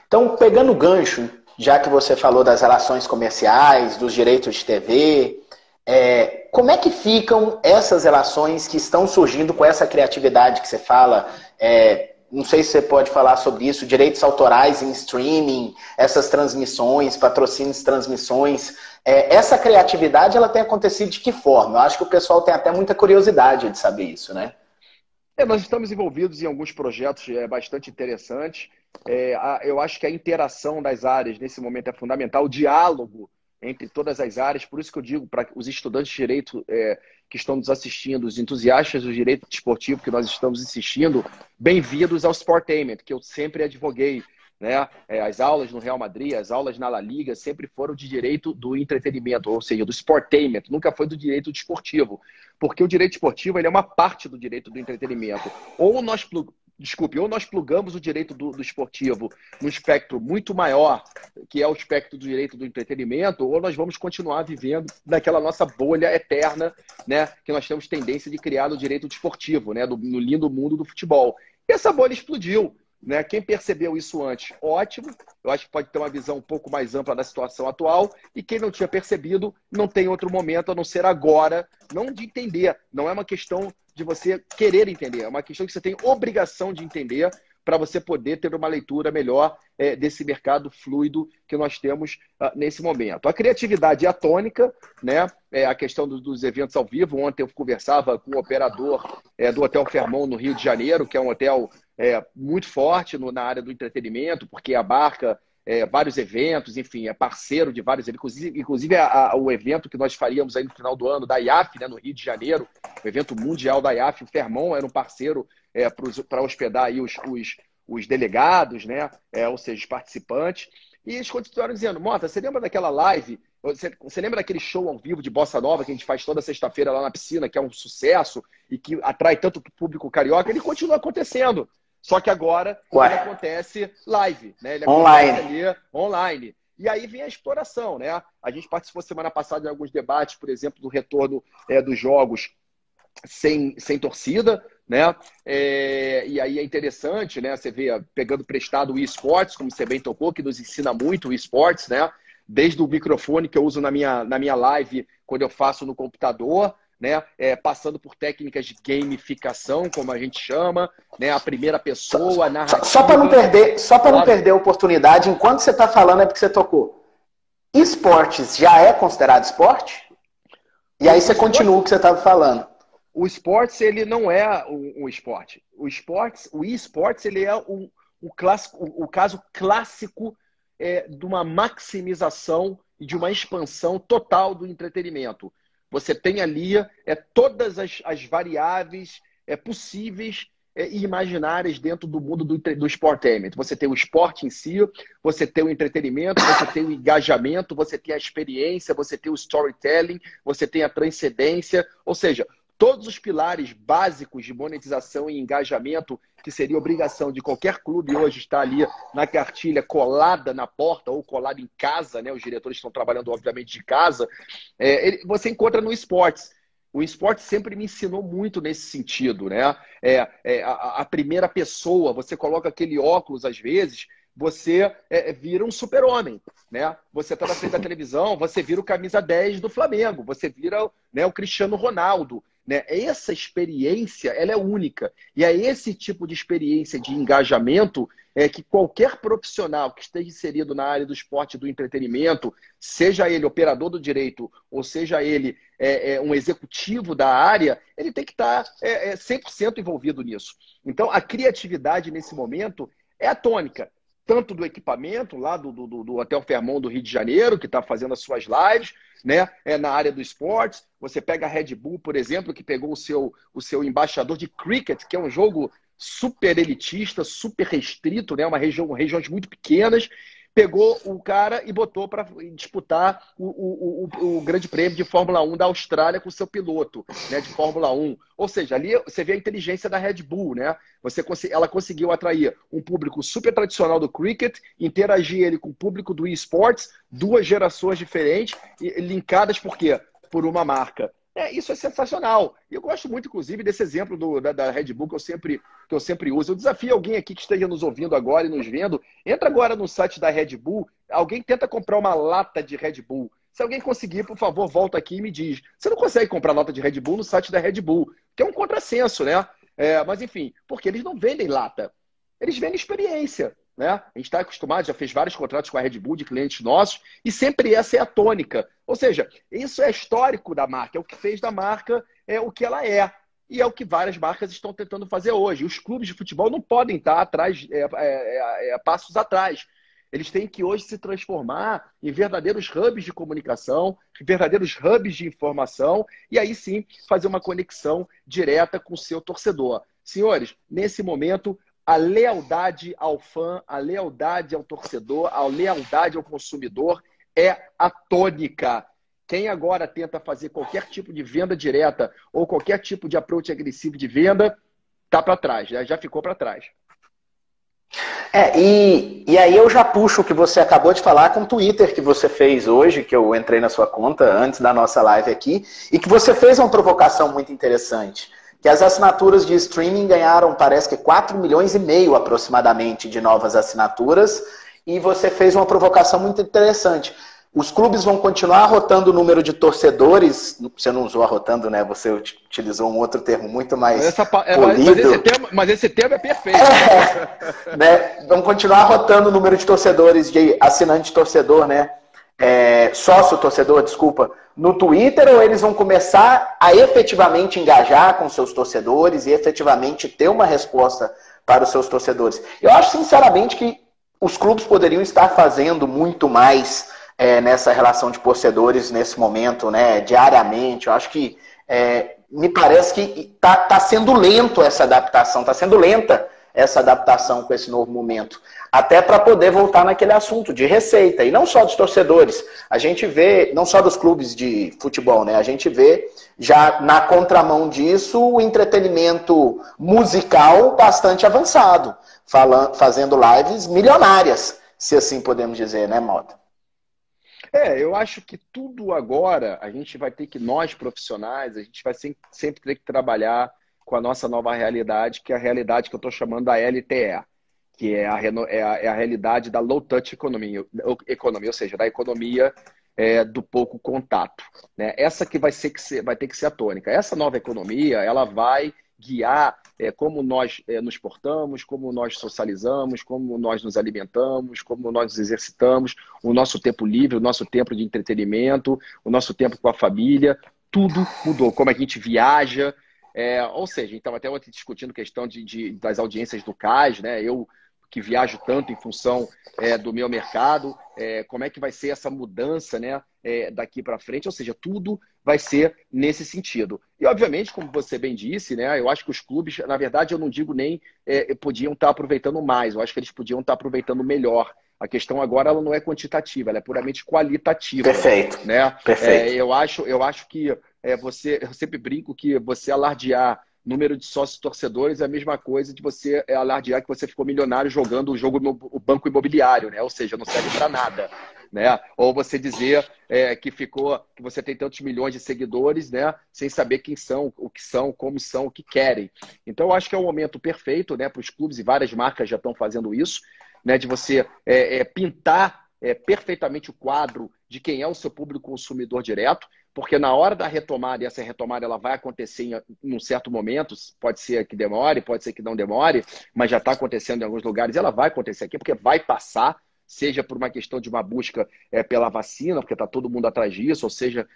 Então, pegando o gancho, já que você falou das relações comerciais, dos direitos de TV, como é que ficam essas relações que estão surgindo com essa criatividade que você fala? Não sei se você pode falar sobre isso, direitos autorais em streaming, essas transmissões, patrocínios de transmissões. Essa criatividade, ela tem acontecido de que forma? Eu acho que o pessoal tem até muita curiosidade de saber isso, né? Nós estamos envolvidos em alguns projetos bastante interessantes. Eu acho que a interação das áreas nesse momento é fundamental, o diálogo entre todas as áreas. Por isso que eu digo para os estudantes de direito que estão nos assistindo, os entusiastas do direito desportivo que nós estamos insistindo, bem-vindos ao Sportainment, que eu sempre advoguei, né? As aulas no Real Madrid, as aulas na La Liga sempre foram de direito do entretenimento, ou seja, do Sportainment, nunca foi do direito desportivo, porque o direito desportivo ele é uma parte do direito do entretenimento. Ou nós plugamos o direito do esportivo num espectro muito maior, que é o espectro do direito do entretenimento, ou nós vamos continuar vivendo naquela nossa bolha eterna, né, que nós temos tendência de criar no direito desportivo, né, no lindo mundo do futebol. E essa bolha explodiu. Né? Quem percebeu isso antes, ótimo. Eu acho que pode ter uma visão um pouco mais ampla da situação atual. E quem não tinha percebido, não tem outro momento a não ser agora, não de entender. Não é uma questão de você querer entender, é uma questão que você tem obrigação de entender para você poder ter uma leitura melhor desse mercado fluido que nós temos nesse momento. A criatividade é a tônica, né? A questão dos eventos ao vivo. Ontem eu conversava com o operador do Hotel Fairmont, no Rio de Janeiro, que é um hotel muito forte na área do entretenimento, porque abarca vários eventos, enfim, é parceiro de vários eventos, inclusive o evento que nós faríamos aí no final do ano da IAF, né, no Rio de Janeiro, o evento mundial da IAF, o Fairmont era um parceiro para hospedar aí os delegados, né, ou seja, os participantes, e eles continuaram dizendo: Mota, você lembra daquela live, você lembra daquele show ao vivo de Bossa Nova que a gente faz toda sexta-feira lá na piscina, que é um sucesso e que atrai tanto o público carioca? Ele continua acontecendo. Só que agora ele acontece live, né? Ele acontece ali online. E aí vem a exploração, né? A gente participou semana passada em alguns debates, por exemplo, do retorno dos jogos sem torcida, né? E aí é interessante, né? Você vê pegando prestado o eSports, como você bem tocou, que nos ensina muito o eSports, né? Desde o microfone que eu uso na minha live quando eu faço no computador, né? Passando por técnicas de gamificação, como a gente chama, né? A primeira pessoa, a narrativa. Só para não perder a oportunidade, enquanto você está falando é porque você tocou. Esportes já é considerado esporte? E aí você continua o que você estava falando. O esportes, ele não é um esporte. O esportes, ele é o caso clássico de uma maximização e de uma expansão total do entretenimento. Você tem ali todas as variáveis possíveis e imaginárias dentro do mundo do Sportainment. Você tem o esporte em si, você tem o entretenimento, você tem o engajamento, você tem a experiência, você tem o storytelling, você tem a transcendência, ou seja, todos os pilares básicos de monetização e engajamento, que seria obrigação de qualquer clube hoje estar ali na cartilha, colada na porta ou colada em casa, né? Os diretores estão trabalhando, obviamente, de casa. Você encontra no esportes. O esporte sempre me ensinou muito nesse sentido, né? A primeira pessoa, você coloca aquele óculos, às vezes, você vira um super-homem, né? Você está na frente da televisão, você vira o camisa 10 do Flamengo, você vira, né, o Cristiano Ronaldo. Né? Essa experiência, ela é única. E é esse tipo de experiência de engajamento que qualquer profissional que esteja inserido na área do esporte e do entretenimento, seja ele operador do direito ou seja ele um executivo da área, ele tem que estar 100% envolvido nisso. Então, a criatividade nesse momento é a tônica, tanto do equipamento, lá do Hotel Fairmont do Rio de Janeiro, que está fazendo as suas lives, né? Na área do esportes. Você pega a Red Bull, por exemplo, que pegou o seu embaixador de cricket, que é um jogo super elitista, super restrito, né? Regiões muito pequenas, pegou o cara e botou para disputar o Grande Prêmio de Fórmula 1 da Austrália com o seu piloto, né, de Fórmula 1. Ou seja, ali você vê a inteligência da Red Bull, né? Ela conseguiu atrair um público super tradicional do cricket, interagir ele com o público do esportes, duas gerações diferentes, linkadas por quê? Por uma marca. Isso é sensacional. E eu gosto muito, inclusive, desse exemplo da Red Bull que eu sempre uso. Eu desafio alguém aqui que esteja nos ouvindo agora e nos vendo. Entra agora no site da Red Bull. Alguém tenta comprar uma lata de Red Bull. Se alguém conseguir, por favor, volta aqui e me diz. Você não consegue comprar lata de Red Bull no site da Red Bull, que é um contrassenso, né? Mas, enfim, porque eles não vendem lata. Eles vendem experiência. Né? A gente está acostumado, já fez vários contratos com a Red Bull de clientes nossos, e sempre essa é a tônica. Ou seja, isso é histórico da marca, é o que fez da marca o que ela é. E é o que várias marcas estão tentando fazer hoje. Os clubes de futebol não podem estar atrás, passos atrás. Eles têm que hoje se transformar em verdadeiros hubs de comunicação, verdadeiros hubs de informação, e aí sim fazer uma conexão direta com o seu torcedor. Senhores, nesse momento, a lealdade ao fã, a lealdade ao torcedor, a lealdade ao consumidor é a tônica. Quem agora tenta fazer qualquer tipo de venda direta ou qualquer tipo de approach agressivo de venda, está para trás, já ficou para trás. E aí eu já puxo o que você acabou de falar com o Twitter que você fez hoje, que eu entrei na sua conta antes da nossa live aqui, e que você fez uma provocação muito interessante. Que as assinaturas de streaming ganharam, parece que 4,5 milhões aproximadamente de novas assinaturas, e você fez uma provocação muito interessante. Os clubes vão continuar arrotando o número de torcedores, você não usou arrotando, né? Você utilizou um outro termo muito mais polido. Mas esse termo é perfeito. Né? Vão continuar arrotando o número de torcedores, de assinante torcedor, né? Sócio torcedor, desculpa, no Twitter, ou eles vão começar a efetivamente engajar com seus torcedores e efetivamente ter uma resposta para os seus torcedores? Eu acho sinceramente que os clubes poderiam estar fazendo muito mais nessa relação de torcedores nesse momento, né, diariamente. Eu acho que me parece que tá sendo lento essa adaptação, está sendo lenta essa adaptação com esse novo momento. Até para poder voltar naquele assunto de receita. E não só dos torcedores. A gente vê, não só dos clubes de futebol, né? A gente vê já na contramão disso o entretenimento musical bastante avançado. Fazendo lives milionárias, se assim podemos dizer, né, Mota? Eu acho que tudo agora, a gente vai ter que, nós profissionais, a gente vai sempre ter que trabalhar com a nossa nova realidade, que é a realidade que eu estou chamando da LTE. Que é a realidade da low touch economy, ou seja, da economia do pouco contato. Né? Essa que vai ter que ser a tônica. Essa nova economia, ela vai guiar como nós nos portamos, como nós socializamos, como nós nos alimentamos, como nós nos exercitamos, o nosso tempo livre, o nosso tempo de entretenimento, o nosso tempo com a família, tudo mudou. Como a gente viaja, ou seja, a gente estava até ontem discutindo questão das audiências do CAS, né? Eu que viajo tanto em função do meu mercado, como é que vai ser essa mudança, né, daqui para frente, ou seja, tudo vai ser nesse sentido. E, obviamente, como você bem disse, né, eu acho que os clubes, na verdade, eu não digo nem podiam estar aproveitando mais, eu acho que eles podiam estar aproveitando melhor. A questão agora ela não é quantitativa, ela é puramente qualitativa. Perfeito. Né? Perfeito. Eu acho que eu sempre brinco que você alardear número de sócios torcedores é a mesma coisa de você alardear que você ficou milionário jogando o jogo no banco imobiliário, né? Ou seja, não serve para nada. Né? Ou você dizer que você tem tantos milhões de seguidores, né? Sem saber quem são, o que são, como são, o que querem. Então, eu acho que é o momento perfeito, né, para os clubes, e várias marcas já estão fazendo isso. né, de você pintar perfeitamente o quadro de quem é o seu público consumidor direto, porque na hora da retomada, e essa retomada ela vai acontecer em um certo momento, pode ser que demore, pode ser que não demore, mas já está acontecendo em alguns lugares, e ela vai acontecer aqui, porque vai passar, seja por uma questão de uma busca pela vacina, porque está todo mundo atrás disso, ou seja,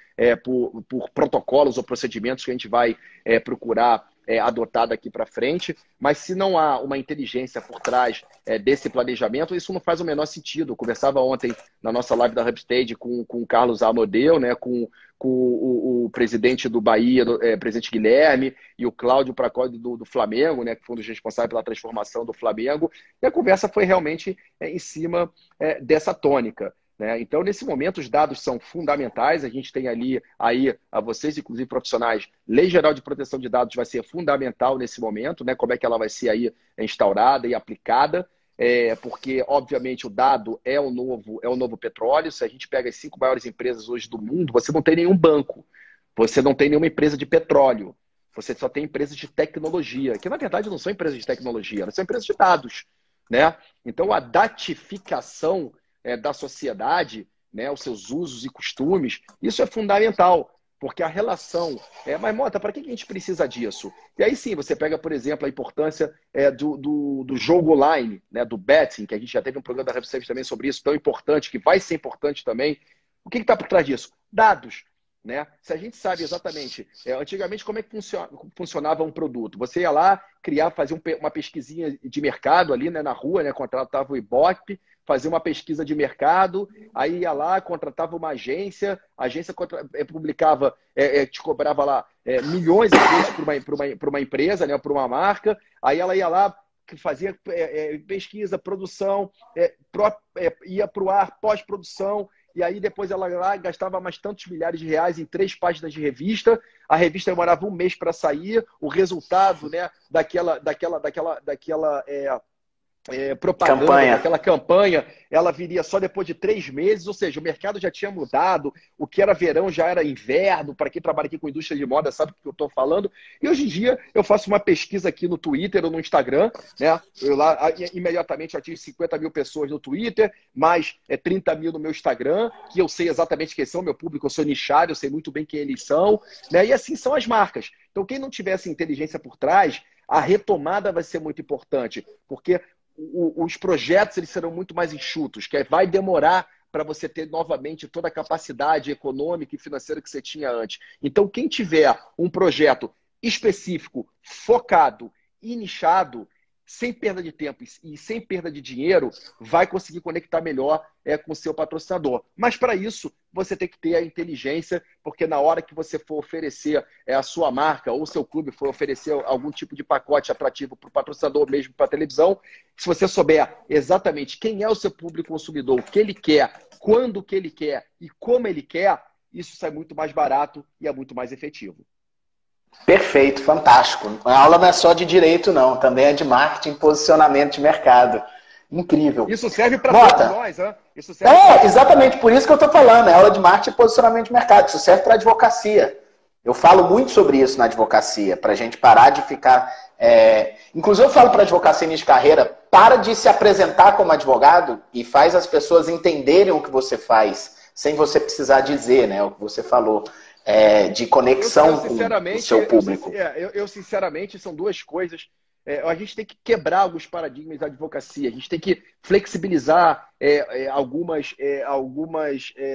por protocolos ou procedimentos que a gente vai procurar adotar daqui para frente, mas se não há uma inteligência por trás desse planejamento, isso não faz o menor sentido. Eu conversava ontem na nossa live da Hubstage com o Carlos Amodeu, né, com o presidente do Bahia, presidente Guilherme, e o Cláudio Pracóide do Flamengo, né, que foi um dos responsáveis pela transformação do Flamengo, e a conversa foi realmente em cima dessa tônica. Né? Então, nesse momento, os dados são fundamentais. A gente tem aí, a vocês, inclusive profissionais, Lei Geral de Proteção de Dados vai ser fundamental nesse momento, né? Como é que ela vai ser aí instaurada e aplicada, porque, obviamente, o dado é o novo petróleo. Se a gente pega as 5 maiores empresas hoje do mundo, você não tem nenhum banco, você não tem nenhuma empresa de petróleo, você só tem empresas de tecnologia, que, na verdade, não são empresas de tecnologia, elas são empresas de dados. Né? Então, a datificação da sociedade, né, os seus usos e costumes, isso é fundamental, porque a relação... mas, Mota, para que a gente precisa disso? E aí sim, você pega, por exemplo, a importância do jogo online, né, do betting, que a gente já teve um programa da RevSafe também sobre isso, tão importante, que vai ser importante também. O que está por trás disso? Dados. Né? Se a gente sabe exatamente, antigamente, como é que funcionava um produto? Você ia lá, fazia uma pesquisinha de mercado ali, né, na rua, né, contratava o Ibope, fazia uma pesquisa de mercado, aí ia lá, contratava uma agência, a agência publicava, te cobrava lá milhões às vezes para uma empresa, né, para uma marca, aí ela ia lá, fazia pesquisa, produção, ia para o ar, pós-produção, e aí depois ela lá gastava mais tantos milhares de reais em 3 páginas de revista, a revista demorava um mês para sair, o resultado, né, daquela propaganda, daquela campanha, ela viria só depois de 3 meses, ou seja, o mercado já tinha mudado, o que era verão já era inverno, para quem trabalha aqui com indústria de moda sabe o que eu estou falando, e hoje em dia eu faço uma pesquisa aqui no Twitter ou no Instagram, né? Eu lá imediatamente atingo 50 mil pessoas no Twitter, mais 30 mil no meu Instagram, que eu sei exatamente quem são, meu público, eu sou nichado, eu sei muito bem quem eles são, né? E assim são as marcas. Então quem não tivesse inteligência por trás, a retomada vai ser muito importante, porque os projetos eles serão muito mais enxutos, que vai demorar para você ter novamente toda a capacidade econômica e financeira que você tinha antes. Então, quem tiver um projeto específico, focado e nichado, sem perda de tempo e sem perda de dinheiro, vai conseguir conectar melhor com o seu patrocinador. Mas para isso, você tem que ter a inteligência, porque na hora que você for oferecer a sua marca ou o seu clube for oferecer algum tipo de pacote atrativo para o patrocinador, mesmo para a televisão, se você souber exatamente quem é o seu público consumidor, o que ele quer, quando que ele quer e como ele quer, isso sai muito mais barato e é muito mais efetivo. Perfeito, fantástico. A aula não é só de direito, não. Também é de marketing e posicionamento de mercado. Incrível. Isso serve para todos nós, hein? Isso serve exatamente por isso que eu estou falando. É aula de marketing e posicionamento de mercado. Isso serve para advocacia. Eu falo muito sobre isso na advocacia, para a gente parar de ficar... Inclusive eu falo para advocacia início de carreira, para de se apresentar como advogado e faz as pessoas entenderem o que você faz, sem você precisar dizer, né, o que você falou. De conexão com o seu público. Eu sinceramente, são duas coisas. A gente tem que quebrar alguns paradigmas da advocacia. A gente tem que flexibilizar algumas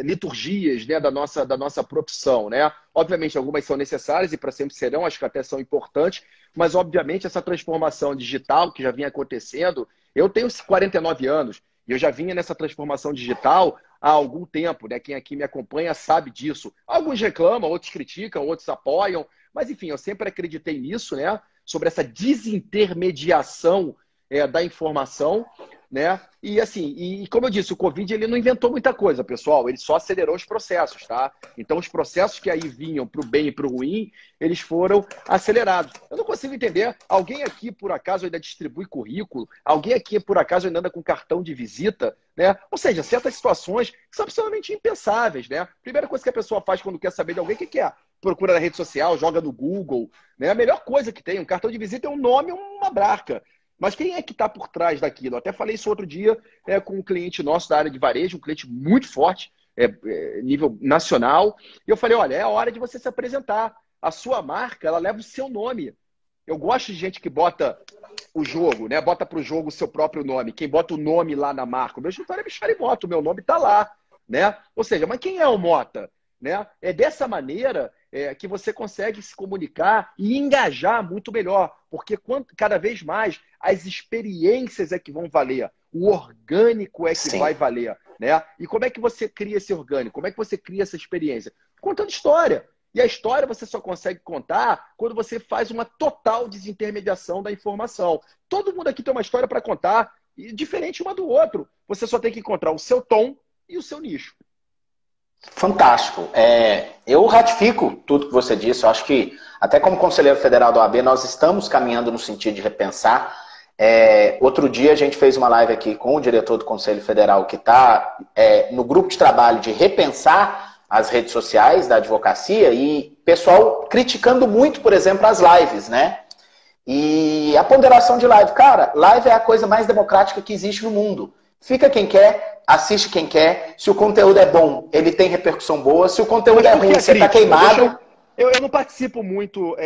liturgias, né, da nossa profissão. Né? Obviamente, algumas são necessárias e para sempre serão, acho que até são importantes, mas, obviamente, essa transformação digital que já vinha acontecendo... Eu tenho 49 anos e eu já vinha nessa transformação digital há algum tempo, né? Quem aqui me acompanha sabe disso. Alguns reclamam, outros criticam, outros apoiam, mas enfim, eu sempre acreditei nisso, né? Sobre essa desintermediação da informação, né? E assim, e como eu disse, o Covid ele não inventou muita coisa, pessoal, ele só acelerou os processos, tá? Então os processos que aí vinham para o bem e para o ruim, eles foram acelerados. Eu não consigo entender, alguém aqui por acaso ainda distribui currículo? Alguém aqui por acaso ainda anda com cartão de visita? Né? Ou seja, certas situações que são absolutamente impensáveis, né? Primeira coisa que a pessoa faz quando quer saber de alguém, o que é? Procura na rede social, joga no Google, né? A melhor coisa que tem, um cartão de visita é um nome, uma marca. Mas quem é que está por trás daquilo? Eu até falei isso outro dia com um cliente nosso da área de varejo, um cliente muito forte, nível nacional. E eu falei, olha, é a hora de você se apresentar. A sua marca, ela leva o seu nome. Eu gosto de gente que bota o jogo, né? Bota para o jogo o seu próprio nome. Quem bota o nome lá na marca. O meu escritório é Michele Mota, o meu nome está lá, né? Ou seja, mas quem é o Mota? Né? É dessa maneira que você consegue se comunicar e engajar muito melhor, porque cada vez mais as experiências é que vão valer, o orgânico é que Sim. vai valer. Né? E como é que você cria esse orgânico? Como é que você cria essa experiência? Contando história. E a história você só consegue contar quando você faz uma total desintermediação da informação. Todo mundo aqui tem uma história para contar, e diferente uma do outro. Você só tem que encontrar o seu tom e o seu nicho. Fantástico. Eu ratifico tudo que você disse. Eu acho que, até como conselheiro federal da OAB, nós estamos caminhando no sentido de repensar. Outro dia a gente fez uma live aqui com o diretor do Conselho Federal que está no grupo de trabalho de repensar as redes sociais da advocacia e pessoal criticando muito, por exemplo, as lives, né? E a ponderação de live. Cara, live é a coisa mais democrática que existe no mundo. Fica quem quer, assiste quem quer. Se o conteúdo é bom, ele tem repercussão boa. Se o conteúdo é ruim, você está queimado. Eu não participo muito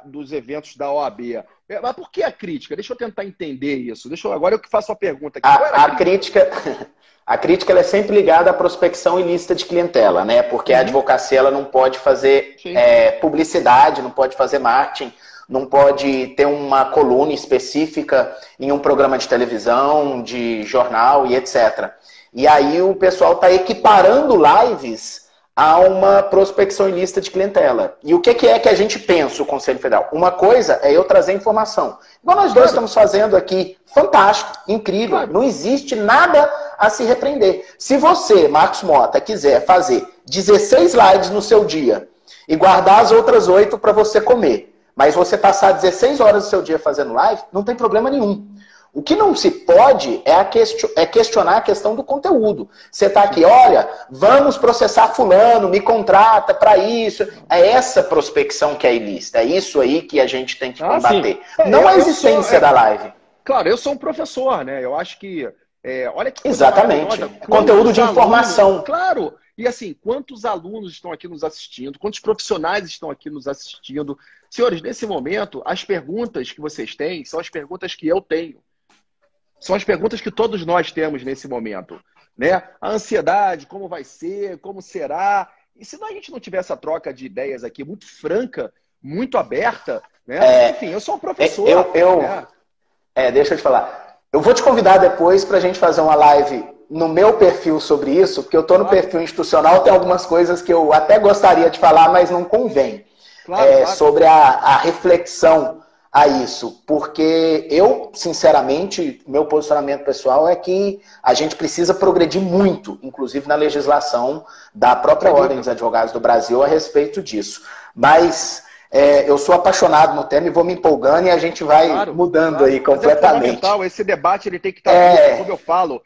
dos eventos da OAB. Mas por que a crítica? Deixa eu tentar entender isso. Agora eu que faço a pergunta aqui. A crítica ela é sempre ligada à prospecção ilícita de clientela, né? Porque a advocacia ela não pode fazer publicidade, não pode fazer marketing, não pode ter uma coluna específica em um programa de televisão, de jornal e etc. E aí o pessoal está equiparando lives a uma prospecção ilícita de clientela. E o que é que a gente pensa, o Conselho Federal? Uma coisa é eu trazer informação. Igual nós dois estamos fazendo aqui. Fantástico, incrível. Não existe nada a se repreender. Se você, Marcos Mota, quiser fazer 16 lives no seu dia e guardar as outras 8 para você comer, mas você passar 16 horas do seu dia fazendo live, não tem problema nenhum. O que não se pode é questionar a questão do conteúdo. Você está aqui, olha, vamos processar fulano, me contrata para isso. É essa prospecção que é ilícita. É isso aí que a gente tem que combater. Não a existência da live. Claro, eu sou um professor, né? Eu acho que... olha que exatamente. Conteúdo de informação. Claro. E assim, quantos alunos estão aqui nos assistindo? Quantos profissionais estão aqui nos assistindo? Senhores, nesse momento, as perguntas que vocês têm são as perguntas que eu tenho. São as perguntas que todos nós temos nesse momento, né? A ansiedade, como vai ser, como será. E se a gente não tiver essa troca de ideias aqui muito franca, muito aberta, né? Enfim, eu sou um professor. Deixa eu te falar. Eu vou te convidar depois para a gente fazer uma live no meu perfil sobre isso, porque eu estou no perfil institucional, tem algumas coisas que eu até gostaria de falar, mas não convém. Claro. Sobre a reflexão a isso, porque eu, sinceramente, meu posicionamento pessoal é que a gente precisa progredir muito, inclusive na legislação da própria Ordem dos Advogados do Brasil a respeito disso. Mas eu sou apaixonado no tema e vou me empolgando e a gente vai mudando aí completamente. Esse debate ele tem que estar, como eu falo,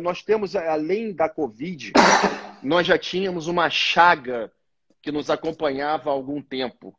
nós temos, além da Covid, nós já tínhamos uma chaga que nos acompanhava há algum tempo.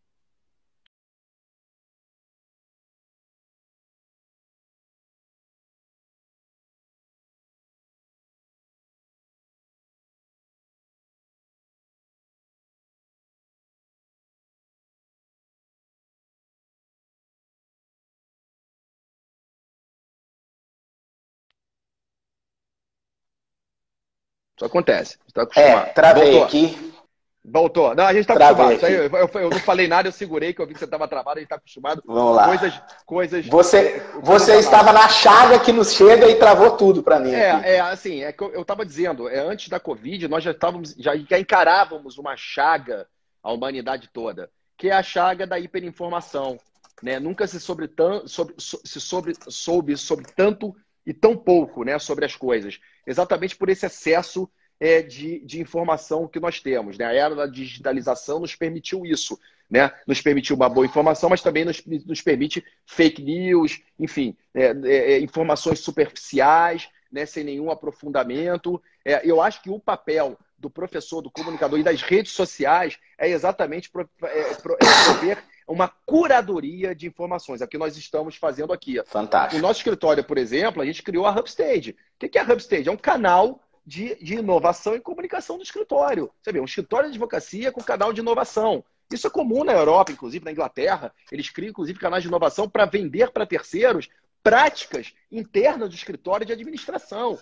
Isso acontece. Você está acostumado. Travei aqui. Voltou. Não, a gente está acostumado. Eu não falei nada, eu segurei, que eu vi que você estava travado, a gente está acostumado. Vamos lá. Coisas você estava na chaga que nos chega e travou tudo para mim. Assim, que eu estava dizendo, antes da Covid, nós já encarávamos uma chaga à humanidade toda, que é a chaga da hiperinformação. Né? Nunca se soube sobre tanto e tão pouco, né, sobre as coisas. Exatamente por esse excesso de informação que nós temos. Né? A era da digitalização nos permitiu isso. Né? Nos permitiu uma boa informação, mas também nos permite fake news, enfim, informações superficiais, né, sem nenhum aprofundamento. Eu acho que o papel do professor, do comunicador e das redes sociais é exatamente prover uma curadoria de informações, é o que nós estamos fazendo aqui. Fantástico. No nosso escritório, por exemplo, a gente criou a Hubstage. O que é a Hubstage? É um canal de inovação e comunicação do escritório. Você vê, um escritório de advocacia com canal de inovação. Isso é comum na Europa, inclusive na Inglaterra. Eles criam, inclusive, canais de inovação para vender para terceiros práticas internas do escritório de administração.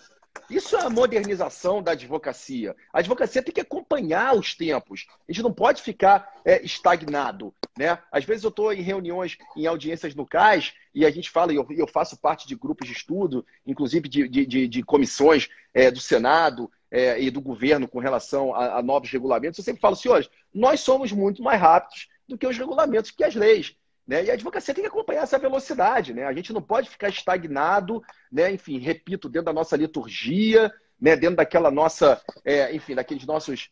Isso é a modernização da advocacia. A advocacia tem que acompanhar os tempos. A gente não pode ficar estagnado, né? Às vezes eu estou em reuniões, em audiências no CAS, e a gente fala, e eu faço parte de grupos de estudo, inclusive de comissões do Senado e do governo com relação a novos regulamentos. Eu sempre falo, senhores, nós somos muito mais rápidos do que os regulamentos, que as leis. Né? E a advocacia tem que acompanhar essa velocidade. Né? A gente não pode ficar estagnado, né? Enfim, repito, dentro da nossa liturgia, né? Dentro daquela nossa, enfim, daqueles nossos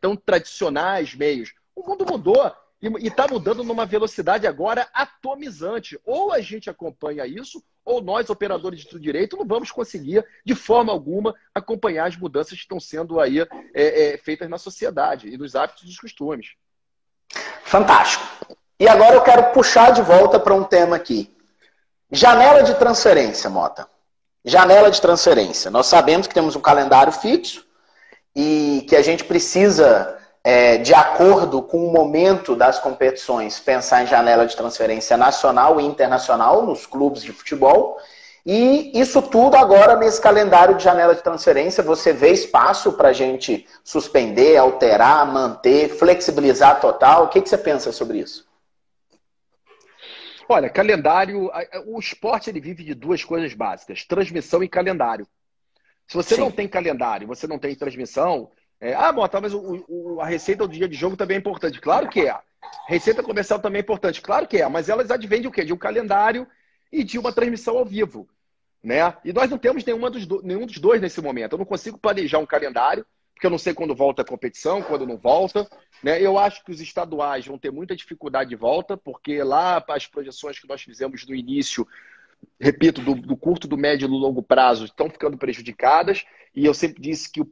tão tradicionais meios. O mundo mudou e está mudando numa velocidade agora atomizante. Ou a gente acompanha isso, ou nós, operadores do direito, não vamos conseguir, de forma alguma, acompanhar as mudanças que estão sendo aí feitas na sociedade e nos hábitos e dos costumes. Fantástico. E agora eu quero puxar de volta para um tema aqui. Janela de transferência, Mota. Janela de transferência. Nós sabemos que temos um calendário fixo e que a gente precisa, de acordo com o momento das competições, pensar em janela de transferência nacional e internacional nos clubes de futebol. E isso tudo agora nesse calendário de janela de transferência, você vê espaço para a gente suspender, alterar, manter, flexibilizar total? O que você pensa sobre isso? Olha, calendário, o esporte ele vive de duas coisas básicas, transmissão e calendário. Se você não tem calendário, você não tem transmissão, Mota, mas a receita do dia de jogo também é importante. Claro que é. Receita comercial também é importante. Claro que é, mas elas advêm de o quê? De um calendário e de uma transmissão ao vivo. Né? E nós não temos nenhum dos dois nesse momento. Eu não consigo planejar um calendário, porque eu não sei quando volta a competição, quando não volta. Né? Eu acho que os estaduais vão ter muita dificuldade de volta, porque lá as projeções que nós fizemos no início, repito, do curto, do médio e do longo prazo, estão ficando prejudicadas. E eu sempre disse que o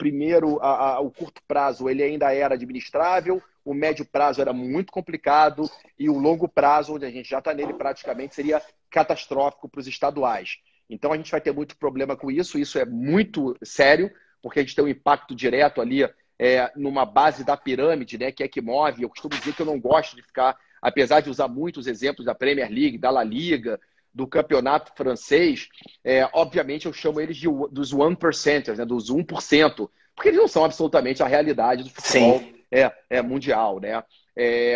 curto prazo ele ainda era administrável, o médio prazo era muito complicado e o longo prazo, onde a gente já está nele praticamente, seria catastrófico para os estaduais. Então a gente vai ter muito problema com isso, isso é muito sério, porque a gente tem um impacto direto ali numa base da pirâmide, né, que é que move. Eu costumo dizer que eu não gosto de ficar, apesar de usar muitos exemplos da Premier League, da La Liga, do campeonato francês, obviamente eu chamo eles dos 1%, né, dos 1%, porque eles não são absolutamente a realidade do futebol mundial. Né?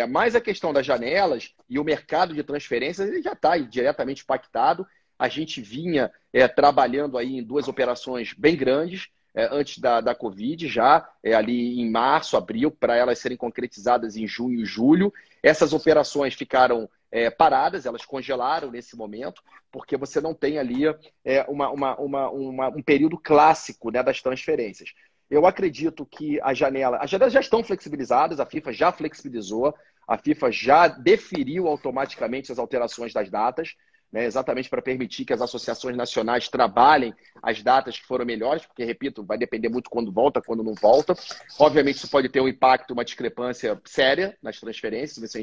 Mas a questão das janelas e o mercado de transferências ele já está diretamente impactado. A gente vinha trabalhando aí em duas operações bem grandes antes da Covid, já ali em março, abril, para elas serem concretizadas em junho e julho. Essas operações ficaram paradas, elas congelaram nesse momento, porque você não tem ali um período clássico, né, das transferências. Eu acredito que as janelas já estão flexibilizadas, a FIFA já flexibilizou, a FIFA já deferiu automaticamente as alterações das datas, né, exatamente para permitir que as associações nacionais trabalhem as datas que foram melhores, porque, repito, vai depender muito quando volta, quando não volta. Obviamente, isso pode ter um impacto, uma discrepância séria nas transferências,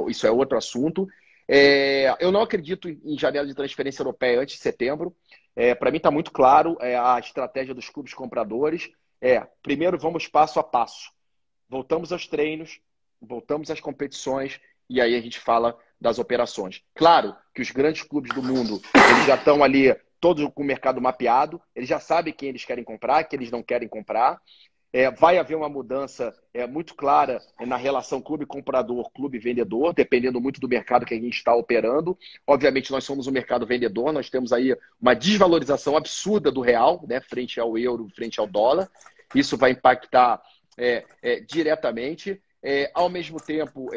isso é outro assunto. Eu não acredito em janela de transferência europeia antes de setembro. Para mim está muito claro a estratégia dos clubes compradores. Primeiro vamos passo a passo. Voltamos aos treinos, voltamos às competições e aí a gente fala das operações. Claro que os grandes clubes do mundo eles já estão ali todos com o mercado mapeado, eles já sabem quem eles querem comprar, quem eles não querem comprar. Vai haver uma mudança muito clara na relação clube-comprador, clube-vendedor, dependendo muito do mercado que a gente está operando. Obviamente, nós somos um mercado vendedor, nós temos aí uma desvalorização absurda do real, né, frente ao euro, frente ao dólar. Isso vai impactar diretamente. Ao mesmo tempo,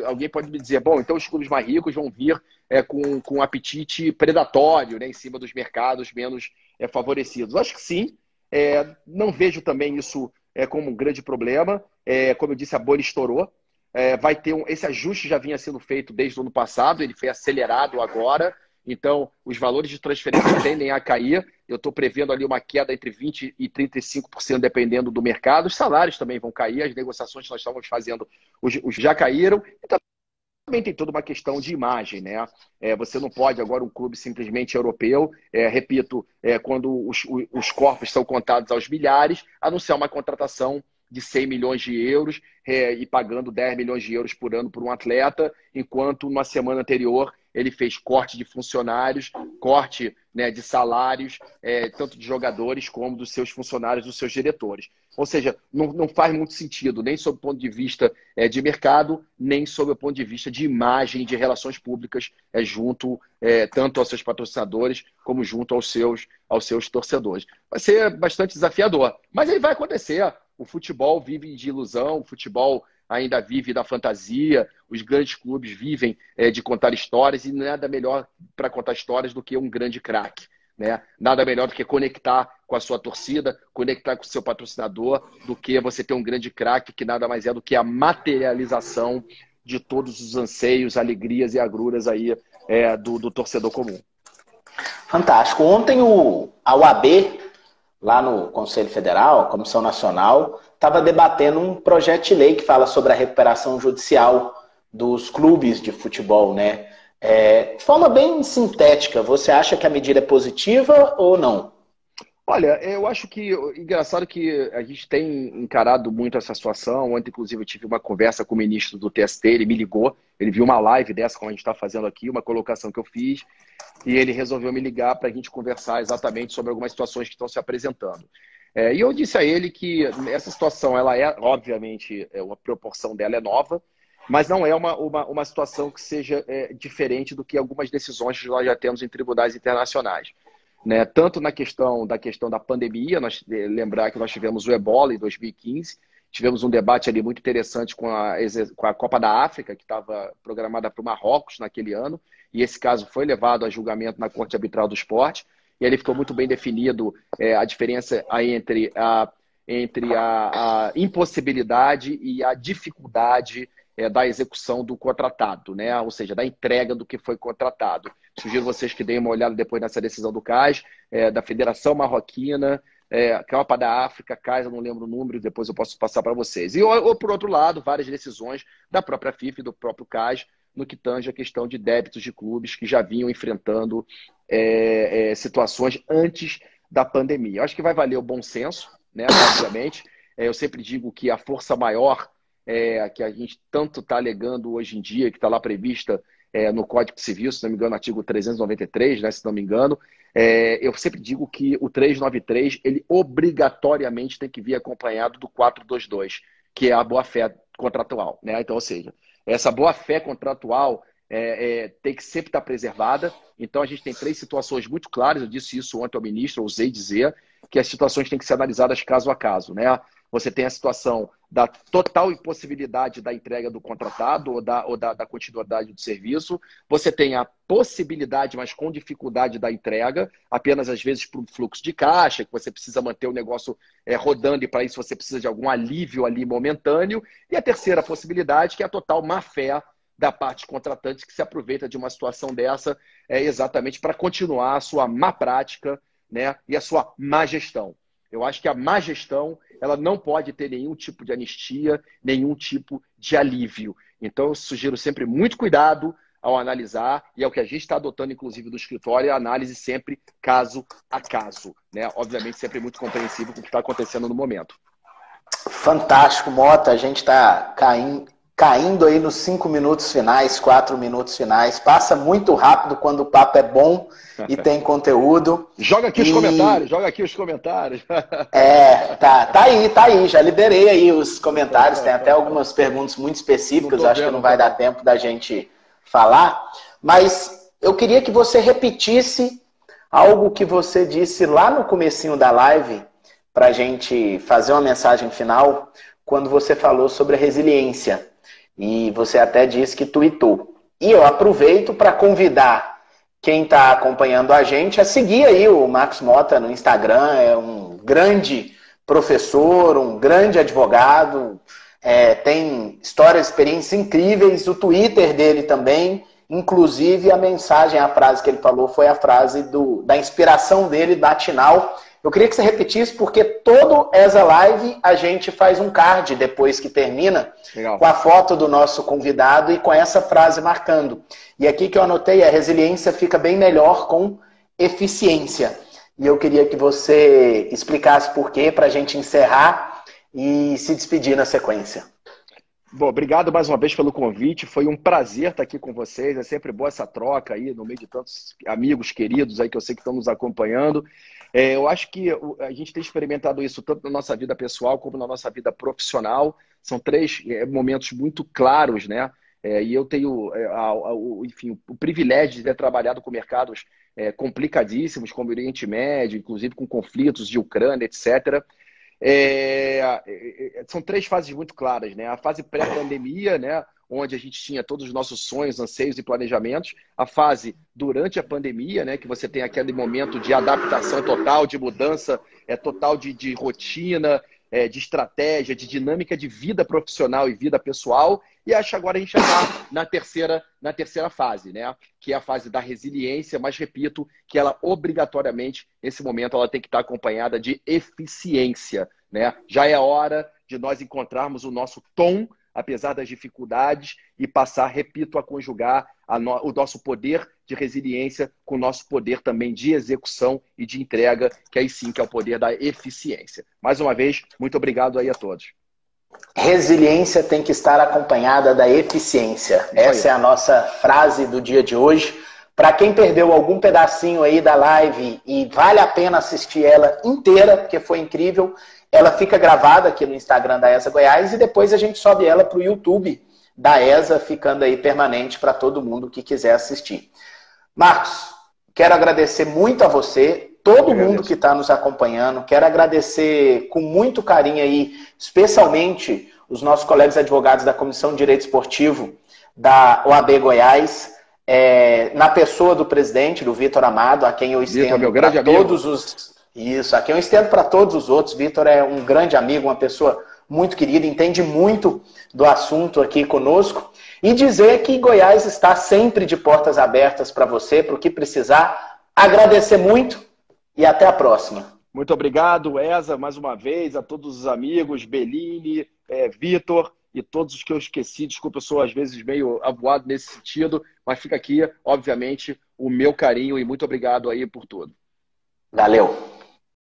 alguém pode me dizer, bom, então os clubes mais ricos vão vir com um apetite predatório, né, em cima dos mercados menos favorecidos. Eu acho que sim. Não vejo também isso como um grande problema. Como eu disse, a bolha estourou. Vai ter esse ajuste já vinha sendo feito desde o ano passado, ele foi acelerado agora. Então, os valores de transferência tendem a cair. Eu estou prevendo ali uma queda entre 20% e 35%, dependendo do mercado. Os salários também vão cair. As negociações que nós estávamos fazendo já caíram. Então, também tem toda uma questão de imagem, né? Você não pode agora um clube simplesmente europeu, repito, quando os corpos são contados aos milhares, anunciar uma contratação de 100 milhões de euros e pagando 10 milhões de euros por ano por um atleta, enquanto na semana anterior ele fez corte de funcionários, corte, né, de salários, tanto de jogadores como dos seus funcionários, dos seus diretores. Ou seja, não faz muito sentido, nem sob o ponto de vista de mercado, nem sob o ponto de vista de imagem e de relações públicas junto tanto aos seus patrocinadores como junto aos seus torcedores. Vai ser bastante desafiador, mas ele vai acontecer. O futebol vive de ilusão, o futebol ainda vive da fantasia, os grandes clubes vivem de contar histórias e nada melhor para contar histórias do que um grande craque, né? Nada melhor do que conectar com a sua torcida, conectar com o seu patrocinador, do que você ter um grande craque que nada mais é do que a materialização de todos os anseios, alegrias e agruras aí do torcedor comum. Fantástico. Ontem a UAB, lá no Conselho Federal, a Comissão Nacional, estava debatendo um projeto de lei que fala sobre a recuperação judicial dos clubes de futebol, né? De forma bem sintética, você acha que a medida é positiva ou não? Olha, eu acho que engraçado que a gente tem encarado muito essa situação. Ontem, inclusive, eu tive uma conversa com o ministro do TST, ele me ligou, ele viu uma live dessa, como a gente está fazendo aqui, uma colocação que eu fiz, e ele resolveu me ligar para a gente conversar exatamente sobre algumas situações que estão se apresentando. E eu disse a ele que essa situação, ela obviamente, a proporção dela é nova, mas não é uma situação que seja diferente do que algumas decisões que nós já temos em tribunais internacionais. Né? Tanto na questão da pandemia, lembrar que nós tivemos o Ebola em 2015, tivemos um debate ali muito interessante com a Copa da África, que estava programada para o Marrocos naquele ano, e esse caso foi levado a julgamento na Corte Arbitral do Esporte, e ali ficou muito bem definido a diferença aí entre a impossibilidade e a dificuldade da execução do contratado, né? Ou seja, da entrega do que foi contratado. Sugiro vocês que deem uma olhada depois nessa decisão do CAS, da Federação Marroquina, Copa da África, CAS, eu não lembro o número, depois eu posso passar para vocês. Ou, por outro lado, várias decisões da própria FIFA e do próprio CAS, no que tange a questão de débitos de clubes que já vinham enfrentando situações antes da pandemia. Eu acho que vai valer o bom senso, né? Obviamente. Eu sempre digo que a força maior que a gente tanto está alegando hoje em dia, que está lá prevista no Código Civil, se não me engano, artigo 393, né, se não me engano, eu sempre digo que o 393, ele obrigatoriamente tem que vir acompanhado do 422, que é a boa-fé contratual, né? Então, ou seja, essa boa-fé contratual tem que sempre estar preservada. Então, a gente tem 3 situações muito claras, eu disse isso ontem ao ministro, eu ousei dizer, que as situações têm que ser analisadas caso a caso, né? Você tem a situação da total impossibilidade da entrega do contratado ou da continuidade do serviço. Você tem a possibilidade, mas com dificuldade da entrega, apenas às vezes por um fluxo de caixa, que você precisa manter o negócio rodando e para isso você precisa de algum alívio ali momentâneo. E a terceira possibilidade, que é a total má-fé da parte contratante, que se aproveita de uma situação dessa exatamente para continuar a sua má prática, né, e a sua má gestão. Eu acho que a má gestão, ela não pode ter nenhum tipo de anistia, nenhum tipo de alívio. Então, eu sugiro sempre muito cuidado ao analisar, e é o que a gente está adotando, inclusive, do escritório, a análise sempre caso a caso, né? Obviamente, sempre muito compreensível com o que está acontecendo no momento. Fantástico, Mota. A gente está caindo aí nos 5 minutos finais, 4 minutos finais. Passa muito rápido quando o papo é bom e tem conteúdo. Joga aqui os comentários. Tá aí. Já liberei aí os comentários. Tem até algumas perguntas muito específicas. Acho que não vai dar tempo da gente falar. Mas eu queria que você repetisse algo que você disse lá no comecinho da live, para a gente fazer uma mensagem final, quando você falou sobre a resiliência. E você até disse que tuitou. E eu aproveito para convidar quem está acompanhando a gente a seguir aí o Marcos Mota no Instagram. É um grande professor, um grande advogado, tem histórias, experiências incríveis. O Twitter dele também, inclusive a mensagem, a frase que ele falou foi a frase da inspiração dele, matinal. Eu queria que você repetisse, porque todo essa live a gente faz um card depois que termina, Legal. com a foto do nosso convidado e com essa frase marcando. E aqui que eu anotei, a resiliência fica bem melhor com eficiência. E eu queria que você explicasse por quê, para a gente encerrar e se despedir na sequência. Bom, obrigado mais uma vez pelo convite. Foi um prazer estar aqui com vocês. É sempre boa essa troca aí, no meio de tantos amigos queridos aí que eu sei que estão nos acompanhando. Eu acho que a gente tem experimentado isso tanto na nossa vida pessoal como na nossa vida profissional. São três momentos muito claros, né? E eu tenho, enfim, o privilégio de ter trabalhado com mercados complicadíssimos, como o Oriente Médio, inclusive com conflitos de Ucrânia, etc. São três fases muito claras, né? A fase pré-pandemia, né? Onde a gente tinha todos os nossos sonhos, anseios e planejamentos. A fase durante a pandemia, né? Que você tem aquele momento de adaptação total, de mudança total de rotina, de estratégia, de dinâmica de vida profissional e vida pessoal. E acho que agora a gente já está na terceira fase, né? Que é a fase da resiliência, mas repito que ela obrigatoriamente, nesse momento, ela tem que estar acompanhada de eficiência, né? Já é a hora de nós encontrarmos o nosso tom, apesar das dificuldades, e passar, repito, a conjugar o nosso poder de resiliência com o nosso poder também de execução e de entrega, que aí sim que é o poder da eficiência. Mais uma vez, muito obrigado aí a todos. Resiliência tem que estar acompanhada da eficiência. Essa é a nossa frase do dia de hoje. Para quem perdeu algum pedacinho aí da live e vale a pena assistir ela inteira, porque foi incrível, ela fica gravada aqui no Instagram da ESA Goiás e depois a gente sobe ela para o YouTube da ESA, ficando aí permanente para todo mundo que quiser assistir. Marcos, quero agradecer muito a você, todo mundo que está nos acompanhando. Quero agradecer com muito carinho aí, especialmente os nossos colegas advogados da Comissão de Direito Esportivo da OAB Goiás, na pessoa do presidente, do Vitor Amado, a quem eu estendo para todos os... Isso, a quem eu estendo para todos os outros. Vitor é um grande amigo, uma pessoa muito querida, entende muito do assunto aqui conosco. E dizer que Goiás está sempre de portas abertas para você, para o que precisar. Agradecer muito e até a próxima. Muito obrigado, ESA, mais uma vez, a todos os amigos, Bellini, Vitor e todos os que eu esqueci. Desculpa, eu sou às vezes meio avoado nesse sentido, mas fica aqui, obviamente, o meu carinho e muito obrigado aí por tudo. Valeu.